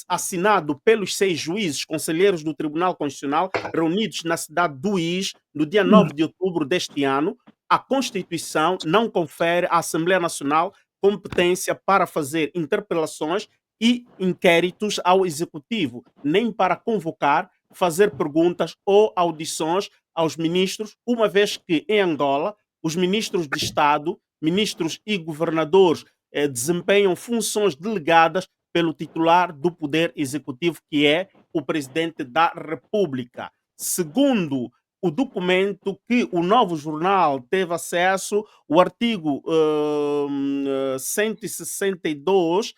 assinado pelos 6 juízes conselheiros do Tribunal Constitucional reunidos na cidade do Is no dia 9 de outubro deste ano, a Constituição não confere à Assembleia Nacional competência para fazer interpelações e inquéritos ao Executivo, nem para convocar, fazer perguntas ou audições aos ministros, uma vez que em Angola os ministros de Estado, ministros e governadores desempenham funções delegadas pelo titular do Poder Executivo, que é o Presidente da República. Segundo o documento que o Novo Jornal teve acesso, o artigo 162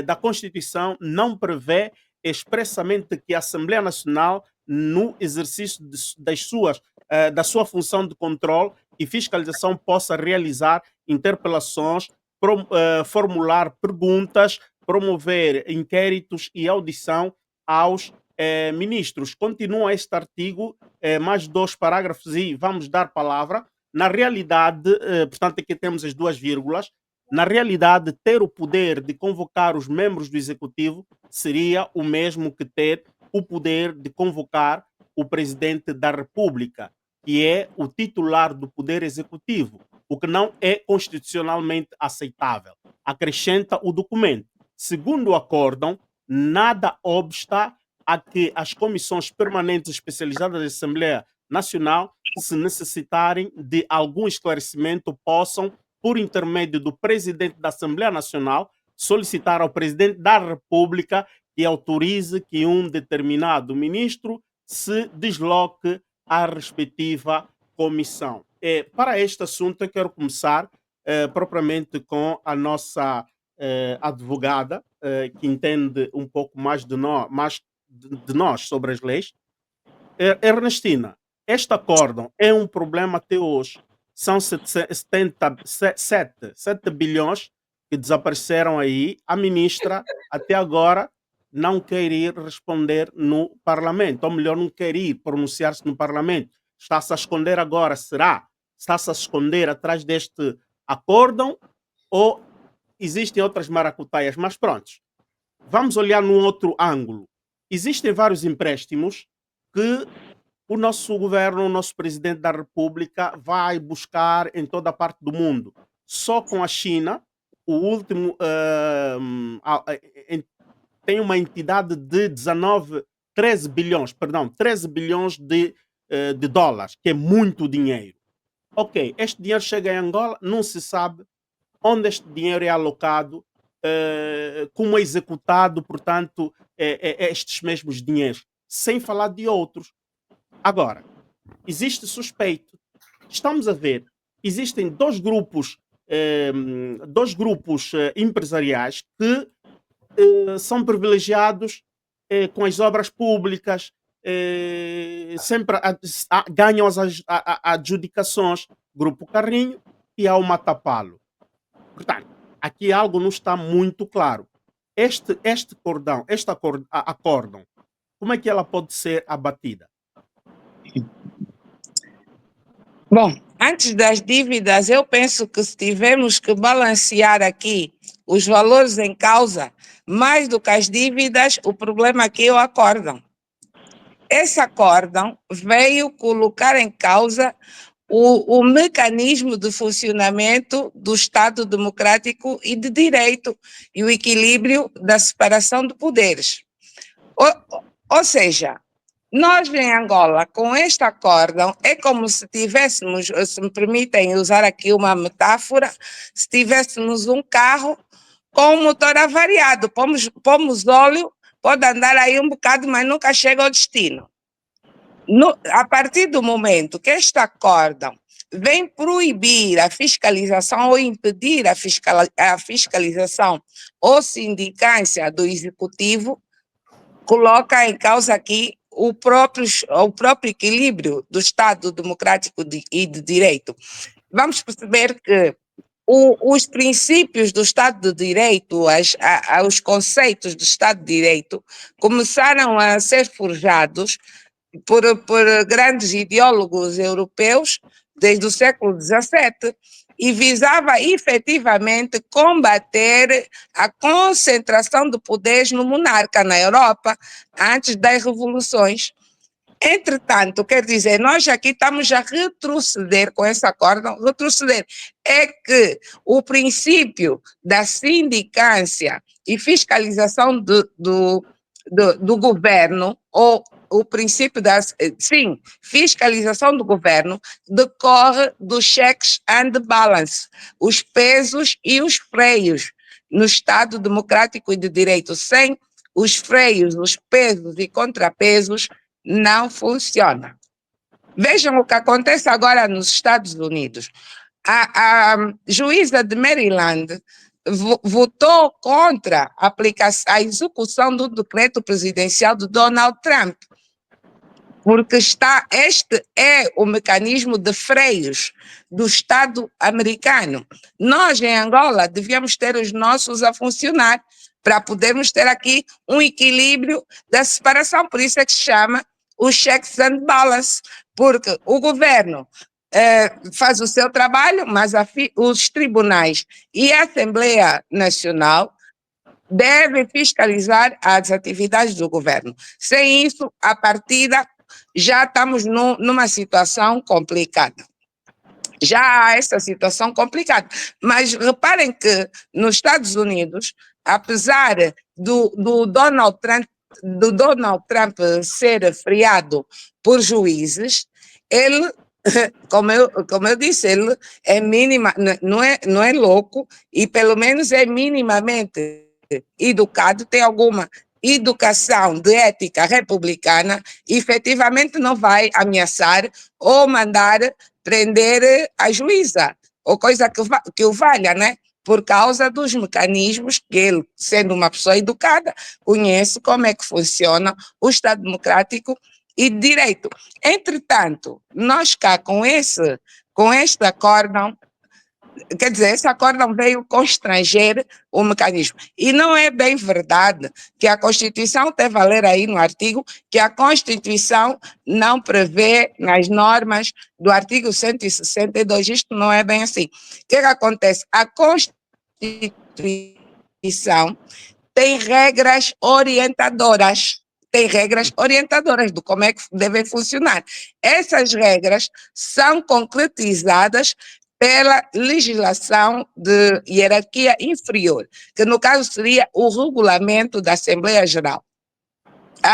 da Constituição não prevê expressamente que a Assembleia Nacional, no exercício da sua função de controle e fiscalização, possa realizar interpelações, formular perguntas, promover inquéritos e audição aos ministros. Continua este artigo, mais 2 parágrafos e vamos dar palavra. Na realidade, portanto, aqui temos as 2 vírgulas. Na realidade, ter o poder de convocar os membros do Executivo seria o mesmo que ter o poder de convocar o Presidente da República, que é o titular do Poder Executivo, o que não é constitucionalmente aceitável. Acrescenta o documento. Segundo o acórdão, nada obsta a que as comissões permanentes especializadas da Assembleia Nacional, se necessitarem de algum esclarecimento, possam, por intermédio do Presidente da Assembleia Nacional, solicitar ao Presidente da República que autorize que um determinado ministro se desloque à respectiva comissão. Para este assunto, eu quero começar propriamente com a nossa advogada, que entende um pouco mais de nós sobre as leis. Ernestina, este acórdão é um problema até hoje. São 7 bilhões que desapareceram aí. A ministra, até agora, não quer ir responder no Parlamento, ou melhor, não quer ir pronunciar-se no Parlamento. Está-se a esconder agora, será? Está-se a esconder atrás deste acórdão ou existem outras maracutaias? Mas pronto, vamos olhar num outro ângulo. Existem vários empréstimos que o nosso governo, o nosso presidente da República vai buscar em toda a parte do mundo. Só com a China, o último tem uma entidade de 13 bilhões de dólares, que é muito dinheiro. Ok, este dinheiro chega em Angola, não se sabe onde este dinheiro é alocado, como é executado, portanto, estes mesmos dinheiros, sem falar de outros. Agora, existe suspeito. Estamos a ver, existem 2 grupos empresariais que são privilegiados com as obras públicas, sempre ganham as adjudicações, Grupo Carrinho e ao Matapalo. Portanto, aqui algo não está muito claro. Este acórdão, como é que ela pode ser abatida? Bom, antes das dívidas, eu penso que se tivermos que balancear aqui os valores em causa, mais do que as dívidas, o problema aqui é o acórdão. Esse acórdão veio colocar em causa o mecanismo de funcionamento do Estado democrático e de direito e o equilíbrio da separação de poderes. Ou seja, nós em Angola, com este acórdão, é como se tivéssemos, se me permitem usar aqui uma metáfora, se tivéssemos um carro com um motor avariado, pomos óleo, pode andar aí um bocado, mas nunca chega ao destino. A partir do momento que este acórdão vem proibir a fiscalização ou impedir a fiscalização ou sindicância do Executivo, coloca em causa aqui o próprio equilíbrio do Estado democrático e de direito. Vamos perceber que os princípios do Estado de Direito, os conceitos do Estado de Direito, começaram a ser forjados por grandes ideólogos europeus desde o século XVII, e visava efetivamente combater a concentração de poderes no monarca na Europa antes das revoluções. Entretanto, quer dizer, nós aqui estamos a retroceder com esse acórdão. Retroceder é que o princípio da sindicância e fiscalização do governo, ou o princípio da fiscalização do governo, decorre dos checks and balance, os pesos e os freios no Estado democrático e de direito. Sem os freios, os pesos e contrapesos, não funciona. Vejam o que acontece agora nos Estados Unidos. A juíza de Maryland votou contra a execução do decreto presidencial de Donald Trump, porque este é o mecanismo de freios do Estado americano. Nós, em Angola, devíamos ter os nossos a funcionar para podermos ter aqui um equilíbrio da separação. Por isso é que se chama os checks and balance, porque o governo faz o seu trabalho, mas os tribunais e a Assembleia Nacional devem fiscalizar as atividades do governo. Sem isso, a partida, já estamos numa situação complicada. Já há essa situação complicada. Mas reparem que nos Estados Unidos, apesar do Donald Trump ser freado por juízes, ele, como eu disse, ele é não é louco, e pelo menos é minimamente educado, tem alguma educação de ética republicana, e efetivamente não vai ameaçar ou mandar prender a juíza, ou coisa que o valha, né? Por causa dos mecanismos que ele, sendo uma pessoa educada, conhece como é que funciona o Estado democrático e de direito. Entretanto, nós cá com este acórdão, quer dizer, esse acórdão veio constranger o mecanismo. E não é bem verdade que a Constituição, teve a ler aí no artigo, que a Constituição não prevê nas normas do artigo 162, isto não é bem assim. O que acontece? A Constituição tem regras orientadoras, de como é que devem funcionar. Essas regras são concretizadas pela legislação de hierarquia inferior, que no caso seria o regulamento da Assembleia Geral,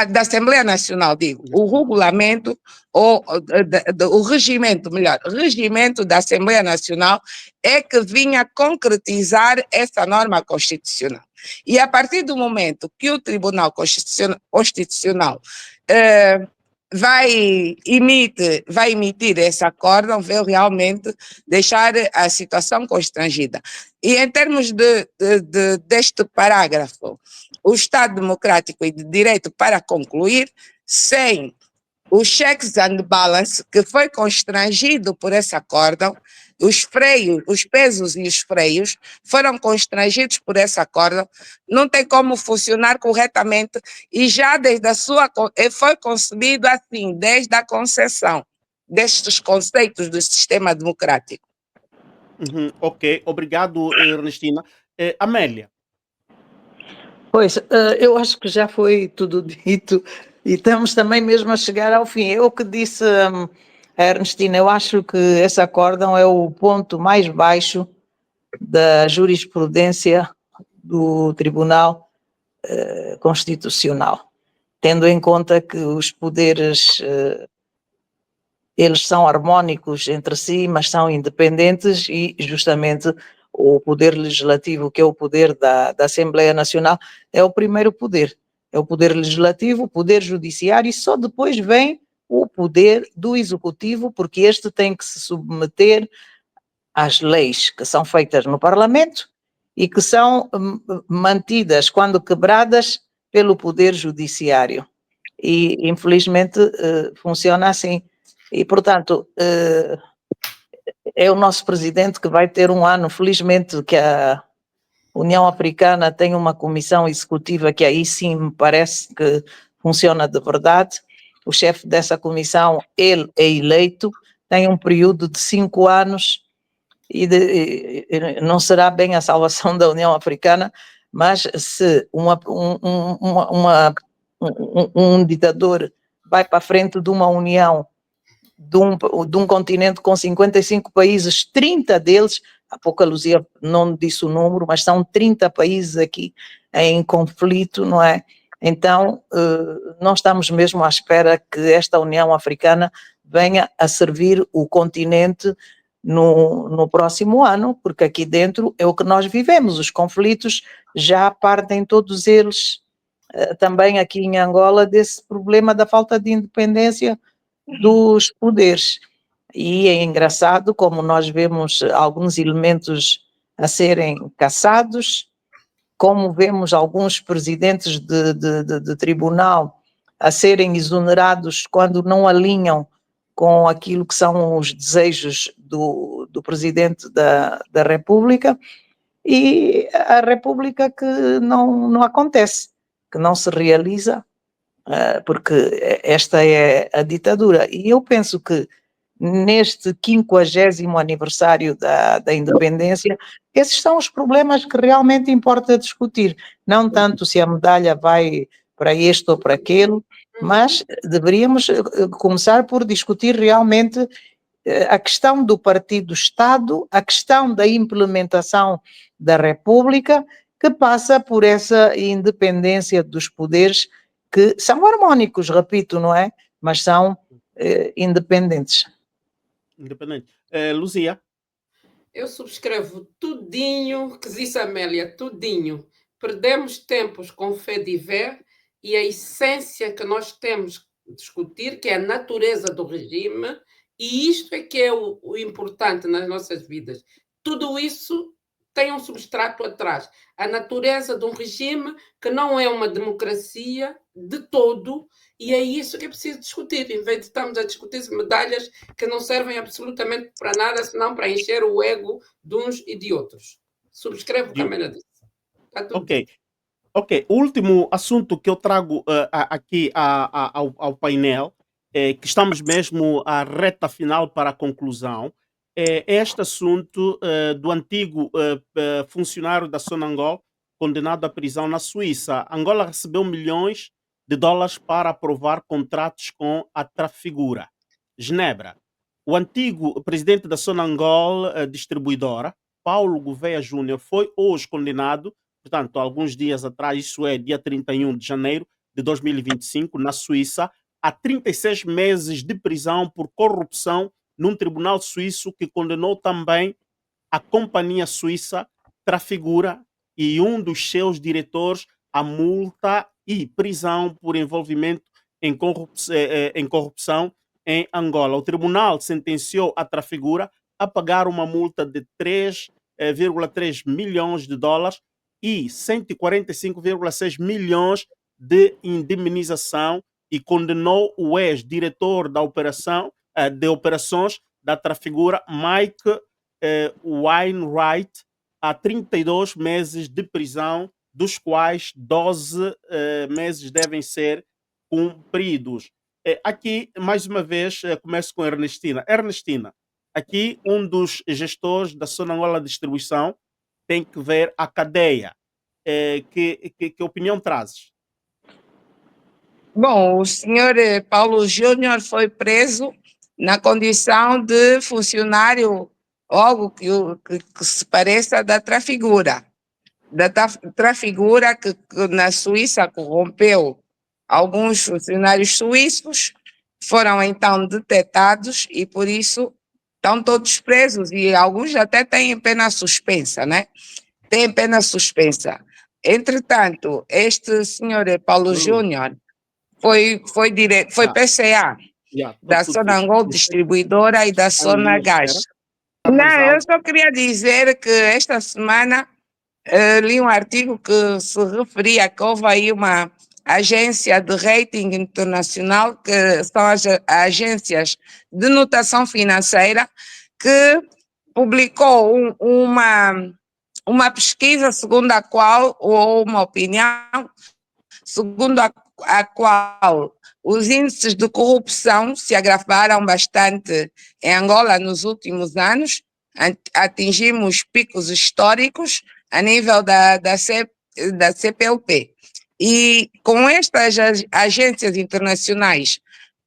da Assembleia Nacional, digo, o regulamento, ou o regimento da Assembleia Nacional é que vinha concretizar essa norma constitucional. E a partir do momento que o Tribunal Constitucional vai emitir esse acórdão, veio realmente deixar a situação constrangida. E em termos deste parágrafo, o Estado democrático e de direito, para concluir, sem os checks and balance, que foi constrangido por esse acórdão, os pesos e os freios foram constrangidos por esse acórdão, não tem como funcionar corretamente, e já desde foi concebido assim, desde a concessão destes conceitos do sistema democrático. Ok, obrigado, Ernestina. Amélia. Pois, eu acho que já foi tudo dito e estamos também mesmo a chegar ao fim. Eu que disse a Ernestina, eu acho que esse acórdão é o ponto mais baixo da jurisprudência do Tribunal Constitucional, tendo em conta que os poderes, eles são harmónicos entre si, mas são independentes, e justamente o poder legislativo, que é o poder da Assembleia Nacional, é o primeiro poder. É o poder legislativo, o poder judiciário, e só depois vem o poder do executivo, porque este tem que se submeter às leis que são feitas no Parlamento e que são mantidas, quando quebradas, pelo poder judiciário. E, infelizmente, funciona assim. E, portanto, é o nosso presidente que vai ter um ano, felizmente, que a União Africana tem uma comissão executiva que aí sim me parece que funciona de verdade. O chefe dessa comissão, ele é eleito tem um período de 5 anos e não será bem a salvação da União Africana, mas se um ditador vai para a frente de uma união de um continente com 55 países, 30 deles, há pouco a Luzia não disse o número, mas são 30 países aqui em conflito, não é? Então, nós estamos mesmo à espera que esta União Africana venha a servir o continente no próximo ano, porque aqui dentro é o que nós vivemos, os conflitos já partem todos eles, também aqui em Angola, desse problema da falta de independência dos poderes. E é engraçado como nós vemos alguns elementos a serem caçados, como vemos alguns presidentes de tribunal a serem exonerados quando não alinham com aquilo que são os desejos do presidente da República, e a República que não acontece, que não se realiza, porque esta é a ditadura. E eu penso que neste 50º aniversário da independência, esses são os problemas que realmente importa discutir, não tanto se a medalha vai para este ou para aquele, mas deveríamos começar por discutir realmente a questão do partido-Estado, a questão da implementação da República, que passa por essa independência dos poderes, que são harmónicos, repito, não é? Mas são independentes. Independente. Luzia? Eu subscrevo tudinho que disse a Amélia, tudinho. Perdemos tempos com fé de ver e a essência que nós temos que discutir, que é a natureza do regime, e isto é que é o importante nas nossas vidas. Tudo isso tem um substrato atrás. A natureza de um regime que não é uma democracia de todo, e é isso que é preciso discutir, em vez de estarmos a discutir medalhas que não servem absolutamente para nada, senão para encher o ego de uns e de outros. Subscrevo o que a Amélia disse. Está tudo Ok. Ok, o último assunto que eu trago aqui ao painel, que estamos mesmo à reta final para a conclusão, é este assunto do antigo funcionário da Sonangol, condenado à prisão na Suíça. Angola recebeu milhões de dólares para aprovar contratos com a Trafigura. Genebra. O antigo presidente da Sonangol distribuidora, Paulo Gouveia Júnior, foi hoje condenado, portanto, alguns dias atrás, isso é dia 31 de janeiro de 2025, na Suíça, a 36 meses de prisão por corrupção num tribunal suíço que condenou também a companhia suíça Trafigura e um dos seus diretores a multa e prisão por envolvimento em corrupção em Angola. O tribunal sentenciou a Trafigura a pagar uma multa de 3,3 milhões de dólares e 145,6 milhões de indemnização e condenou o ex-diretor de operações da Trafigura, Mike Wainwright, a 32 meses de prisão, dos quais 12 meses devem ser cumpridos. Aqui, mais uma vez, começo com a Ernestina. Ernestina, aqui um dos gestores da Sonangol Distribuição tem que ver a cadeia. Que opinião trazes? Bom, o senhor Paulo Júnior foi preso na condição de funcionário, algo que se pareça da Trafigura. Da Trafigura que na Suíça corrompeu alguns funcionários suíços, foram então detectados e por isso estão todos presos e alguns até têm pena suspensa, né? Têm pena suspensa. Entretanto, este senhor Paulo Júnior foi PCA da Sonangol Distribuidora e da Sonagás. Não, eu só queria dizer que esta semana li um artigo que se referia que houve aí uma agência de rating internacional, que são as agências de notação financeira, que publicou uma pesquisa segundo a qual, ou uma opinião, segundo a a qual os índices de corrupção se agravaram bastante em Angola nos últimos anos, atingimos picos históricos a nível da CPLP. E com estas agências internacionais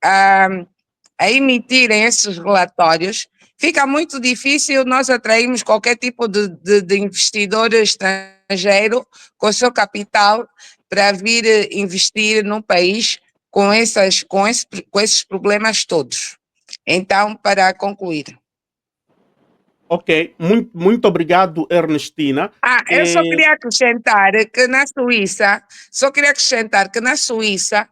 a emitirem esses relatórios, fica muito difícil nós atrairmos qualquer tipo de investidor estrangeiro com o seu capital para vir investir num país com esses problemas todos. Então, para concluir. Ok, muito obrigado, Ernestina. Eu só queria acrescentar que na Suíça,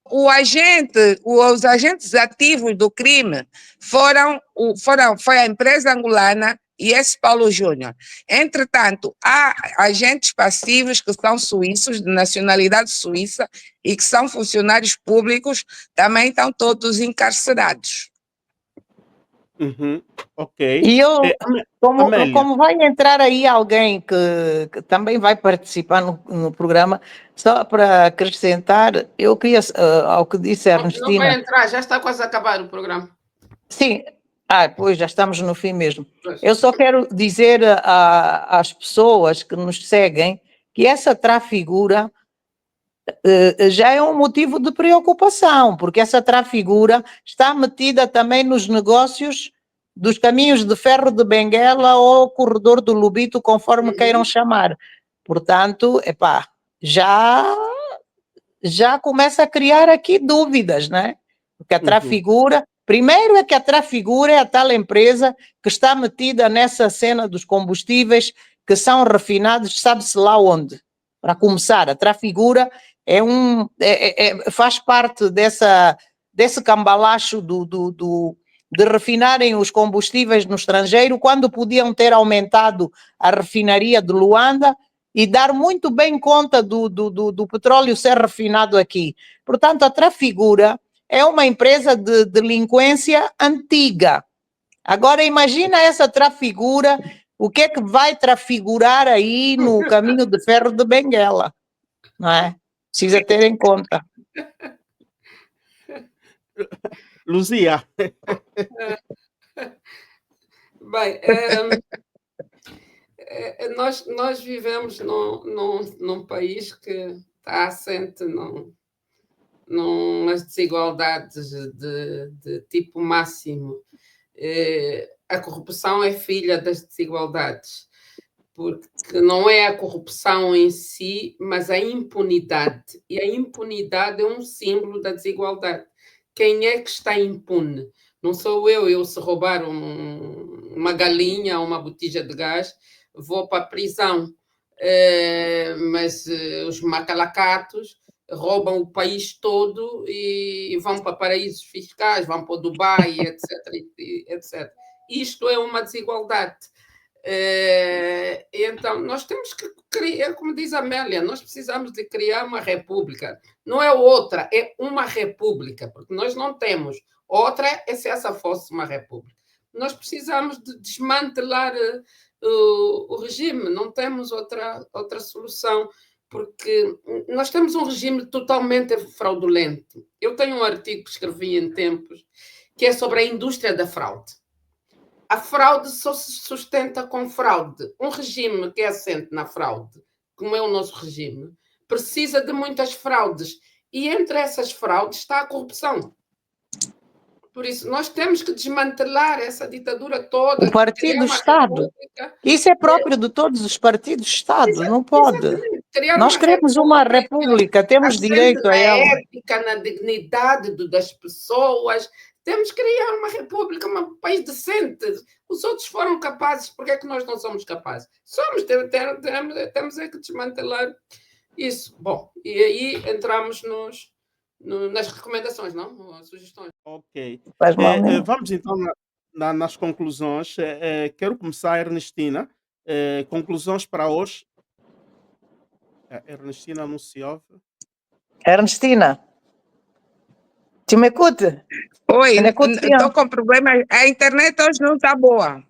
os agentes ativos do crime foi a empresa angolana e esse Paulo Júnior. Entretanto, há agentes passivos que são suíços, de nacionalidade suíça, e que são funcionários públicos, também estão todos encarcerados. Ok. E como vai entrar aí alguém que também vai participar no programa, só para acrescentar, eu queria, ao que disse a Ernestina... Não vai entrar, já está quase a acabar o programa. Sim, pois já estamos no fim mesmo. Eu só quero dizer às pessoas que nos seguem que essa trafigura já é um motivo de preocupação, porque essa trafigura está metida também nos negócios dos caminhos de ferro de Benguela ou corredor do Lubito, conforme queiram chamar. Portanto, já começa a criar aqui dúvidas, né? Porque a trafigura, primeiro é que a trafigura é a tal empresa que está metida nessa cena dos combustíveis que são refinados, sabe-se lá onde. Para começar, a trafigura faz parte desse cambalacho de refinarem os combustíveis no estrangeiro, quando podiam ter aumentado a refinaria de Luanda e dar muito bem conta do petróleo ser refinado aqui. Portanto, a Trafigura é uma empresa de delinquência antiga. Agora, imagina essa Trafigura, o que é que vai trafigurar aí no caminho de ferro de Benguela, não é? Precisa ter em conta. Luzia. Bem, nós vivemos num país que está assente nas desigualdades de tipo máximo. A corrupção é filha das desigualdades, porque não é a corrupção em si, mas a impunidade. E a impunidade é um símbolo da desigualdade. Quem é que está impune? Não sou eu se roubar uma galinha ou uma botija de gás, vou para a prisão. Mas os macalacatos roubam o país todo e vão para paraísos fiscais, vão para o Dubai, etc. Isto é uma desigualdade. Então, nós temos que criar, como diz a Amélia, nós precisamos de criar uma república. Não é outra, é uma república, porque nós não temos. Outra é se essa fosse uma república. Nós precisamos de desmantelar o regime, não temos outra solução, porque nós temos um regime totalmente fraudulento. Eu tenho um artigo que escrevi em tempos, que é sobre a indústria da fraude. A fraude só se sustenta com fraude. Um regime que é assente na fraude, como é o nosso regime, precisa de muitas fraudes. E entre essas fraudes está a corrupção. Por isso, nós temos que desmantelar essa ditadura toda. O partido-Estado. Isso é próprio de todos os partidos-Estado, não pode. Nós queremos uma república, temos direito a ela. Na ética, na dignidade das pessoas. Temos que criar uma república, um país decente. Os outros foram capazes, por que é que nós não somos capazes? Temos é que desmantelar isso. Bom, e aí entramos nas recomendações, não? As sugestões. Ok. Vamos então nas conclusões. Quero começar, Ernestina. Conclusões para hoje. Ernestina não se ouve. Ernestina, tu me escuta? Oi, estou com problema. A internet hoje não está boa.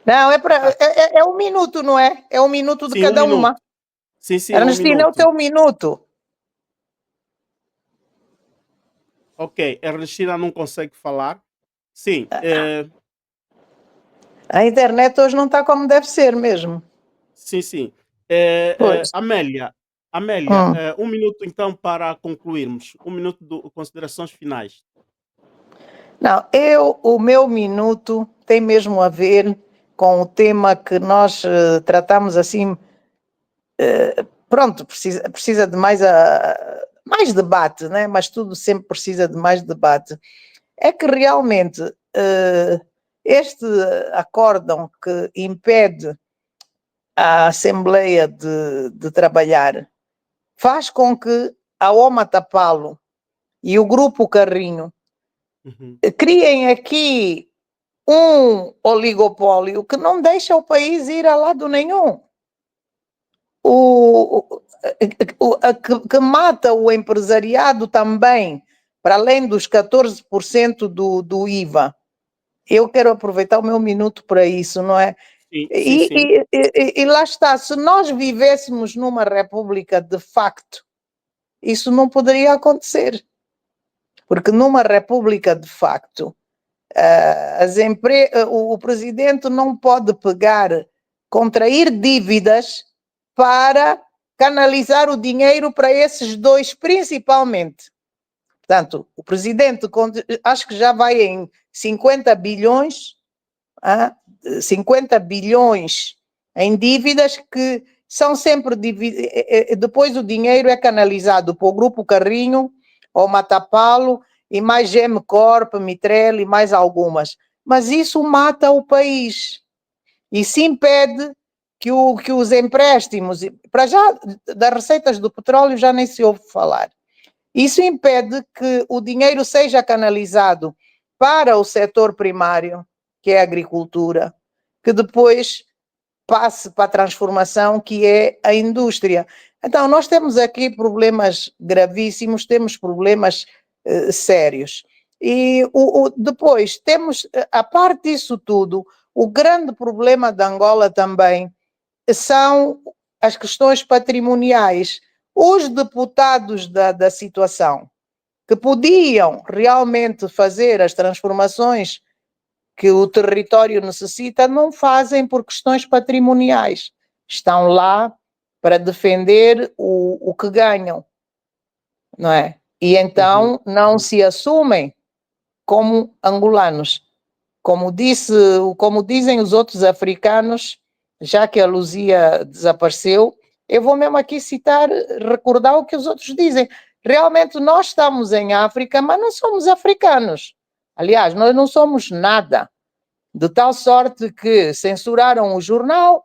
Não, é um minuto, não é? É um minuto de cada uma. Sim, Ernestina, é o teu minuto. Ok, a Ernestina não consegue falar. Sim, A internet hoje não está como deve ser mesmo. sim, sim. Pois. Amélia, Hum. 1 minuto então para concluirmos. 1 minuto de considerações finais. Não, o meu minuto tem mesmo a ver com o tema que nós tratamos assim. Pronto, precisa de mais debate, né? Mas tudo sempre precisa de mais debate. É que realmente este acórdão que impede a Assembleia de trabalhar faz com que a OMA Tapalo e o Grupo Carrinho criem aqui um oligopólio que não deixa o país ir a lado nenhum. Que mata o empresariado também, para além dos 14% do IVA. Eu quero aproveitar o meu minuto para isso, não é? Sim, sim, sim. E lá está, se nós vivêssemos numa república de facto, isso não poderia acontecer. Porque numa república de facto, o presidente não pode contrair dívidas para canalizar o dinheiro para esses dois, principalmente. Portanto, o presidente, acho que já vai em 50 bilhões, 50 bilhões em dívidas que são sempre depois o dinheiro é canalizado para o Grupo Carrinho, ou Matapalo, e mais GM Corp, Mitrel e mais algumas. Mas isso mata o país. E se impede que os empréstimos, para já, das receitas do petróleo já nem se ouve falar. Isso impede que o dinheiro seja canalizado para o setor primário, que é a agricultura, que depois passe para a transformação, que é a indústria. Então, nós temos aqui problemas gravíssimos, temos problemas sérios. E depois temos, a parte disso tudo, o grande problema de Angola também são as questões patrimoniais. Os deputados da situação, que podiam realmente fazer as transformações que o território necessita, não fazem por questões patrimoniais. Estão lá para defender o que ganham, não é? E então não se assumem como angolanos. Como dizem os outros africanos, já que a Luzia desapareceu, eu vou mesmo aqui recordar o que os outros dizem. Realmente nós estamos em África, mas não somos africanos. Aliás, nós não somos nada. De tal sorte que censuraram o jornal,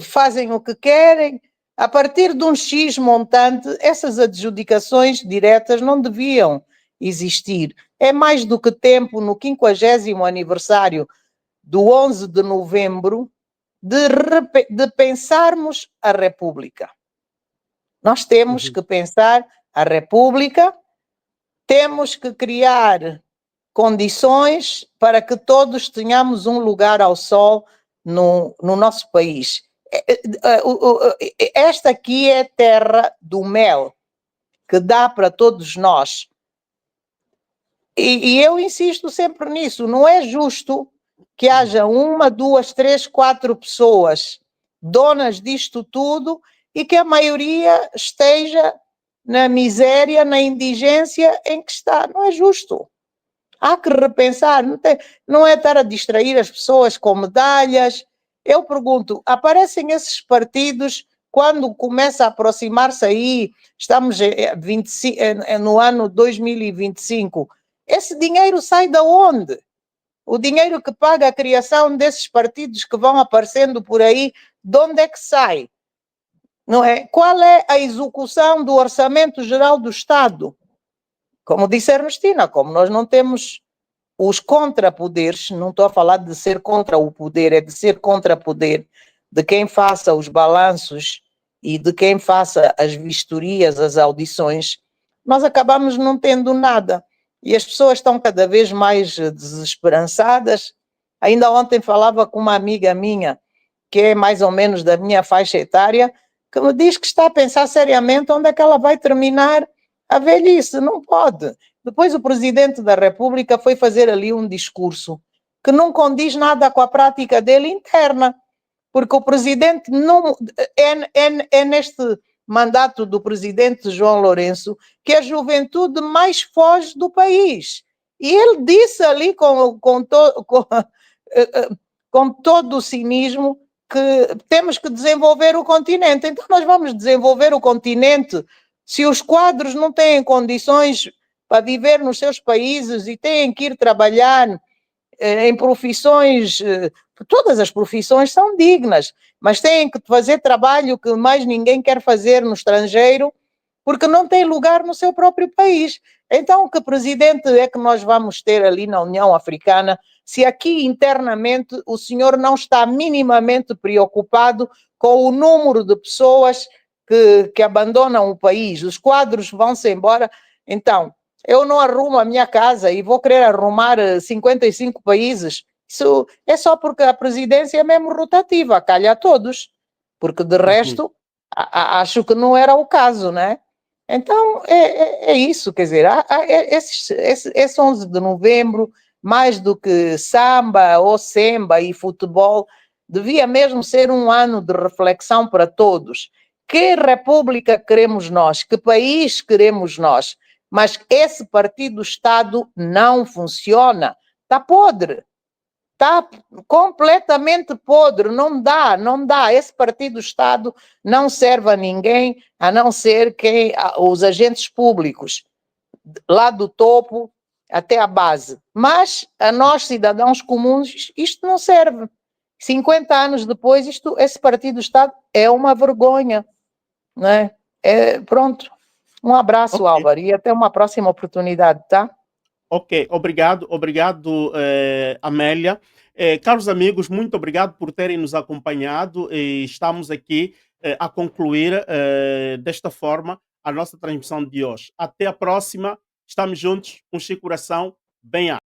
fazem o que querem. A partir de um X montante, essas adjudicações diretas não deviam existir. É mais do que tempo, no 50º aniversário do 11 de novembro, de pensarmos a República. Nós temos que pensar a República, temos que criar condições para que todos tenhamos um lugar ao sol no nosso país. Esta aqui é a terra do mel, que dá para todos nós. E eu insisto sempre nisso, não é justo que haja 1, 2, 3, 4 pessoas donas disto tudo e que a maioria esteja na miséria, na indigência em que está. Não é justo. Há que repensar, não é estar a distrair as pessoas com medalhas. Eu pergunto, aparecem esses partidos quando começa a aproximar-se aí, estamos no ano 2025, esse dinheiro sai de onde? O dinheiro que paga a criação desses partidos que vão aparecendo por aí, de onde é que sai? Não é? Qual é a execução do Orçamento Geral do Estado? Como disse a Ernestina, como nós não temos os contrapoderes, não estou a falar de ser contra o poder, é de ser contrapoder, de quem faça os balanços e de quem faça as vistorias, as audições, nós acabamos não tendo nada. E as pessoas estão cada vez mais desesperançadas. Ainda ontem falava com uma amiga minha, que é mais ou menos da minha faixa etária, que me diz que está a pensar seriamente onde é que ela vai terminar A velhice não pode. Depois o Presidente da República foi fazer ali um discurso que não condiz nada com a prática dele interna, porque o Presidente não... É neste mandato do Presidente João Lourenço que a juventude mais foge do país. E ele disse ali com todo o cinismo que temos que desenvolver o continente. Então nós vamos desenvolver o continente se os quadros não têm condições para viver nos seus países e têm que ir trabalhar em profissões, todas as profissões são dignas, mas têm que fazer trabalho que mais ninguém quer fazer no estrangeiro, porque não tem lugar no seu próprio país. Então, que presidente é que nós vamos ter ali na União Africana, se aqui internamente o senhor não está minimamente preocupado com o número de pessoas que abandonam o país? Os quadros vão-se embora. Então, eu não arrumo a minha casa e vou querer arrumar 55 países. Isso é só porque a presidência é mesmo rotativa, calha a todos, porque de resto acho que não era o caso, né? Então é isso, quer dizer, esse 11 de novembro, mais do que samba ou semba e futebol, devia mesmo ser um ano de reflexão para todos. Que república queremos nós? Que país queremos nós? Mas esse partido-Estado não funciona. Está podre. Está completamente podre. Não dá, não dá. Esse partido-Estado não serve a ninguém, a não ser os agentes públicos, lá do topo até a base. Mas a nós, cidadãos comuns, isto não serve. 50 anos depois, esse partido-Estado é uma vergonha. Né? Pronto. Um abraço, Álvaro, e até uma próxima oportunidade, tá? Ok, obrigado, Amélia. Caros amigos, muito obrigado por terem nos acompanhado. Estamos aqui a concluir desta forma a nossa transmissão de hoje. Até a próxima. Estamos juntos. Um Chico Coração bem alto.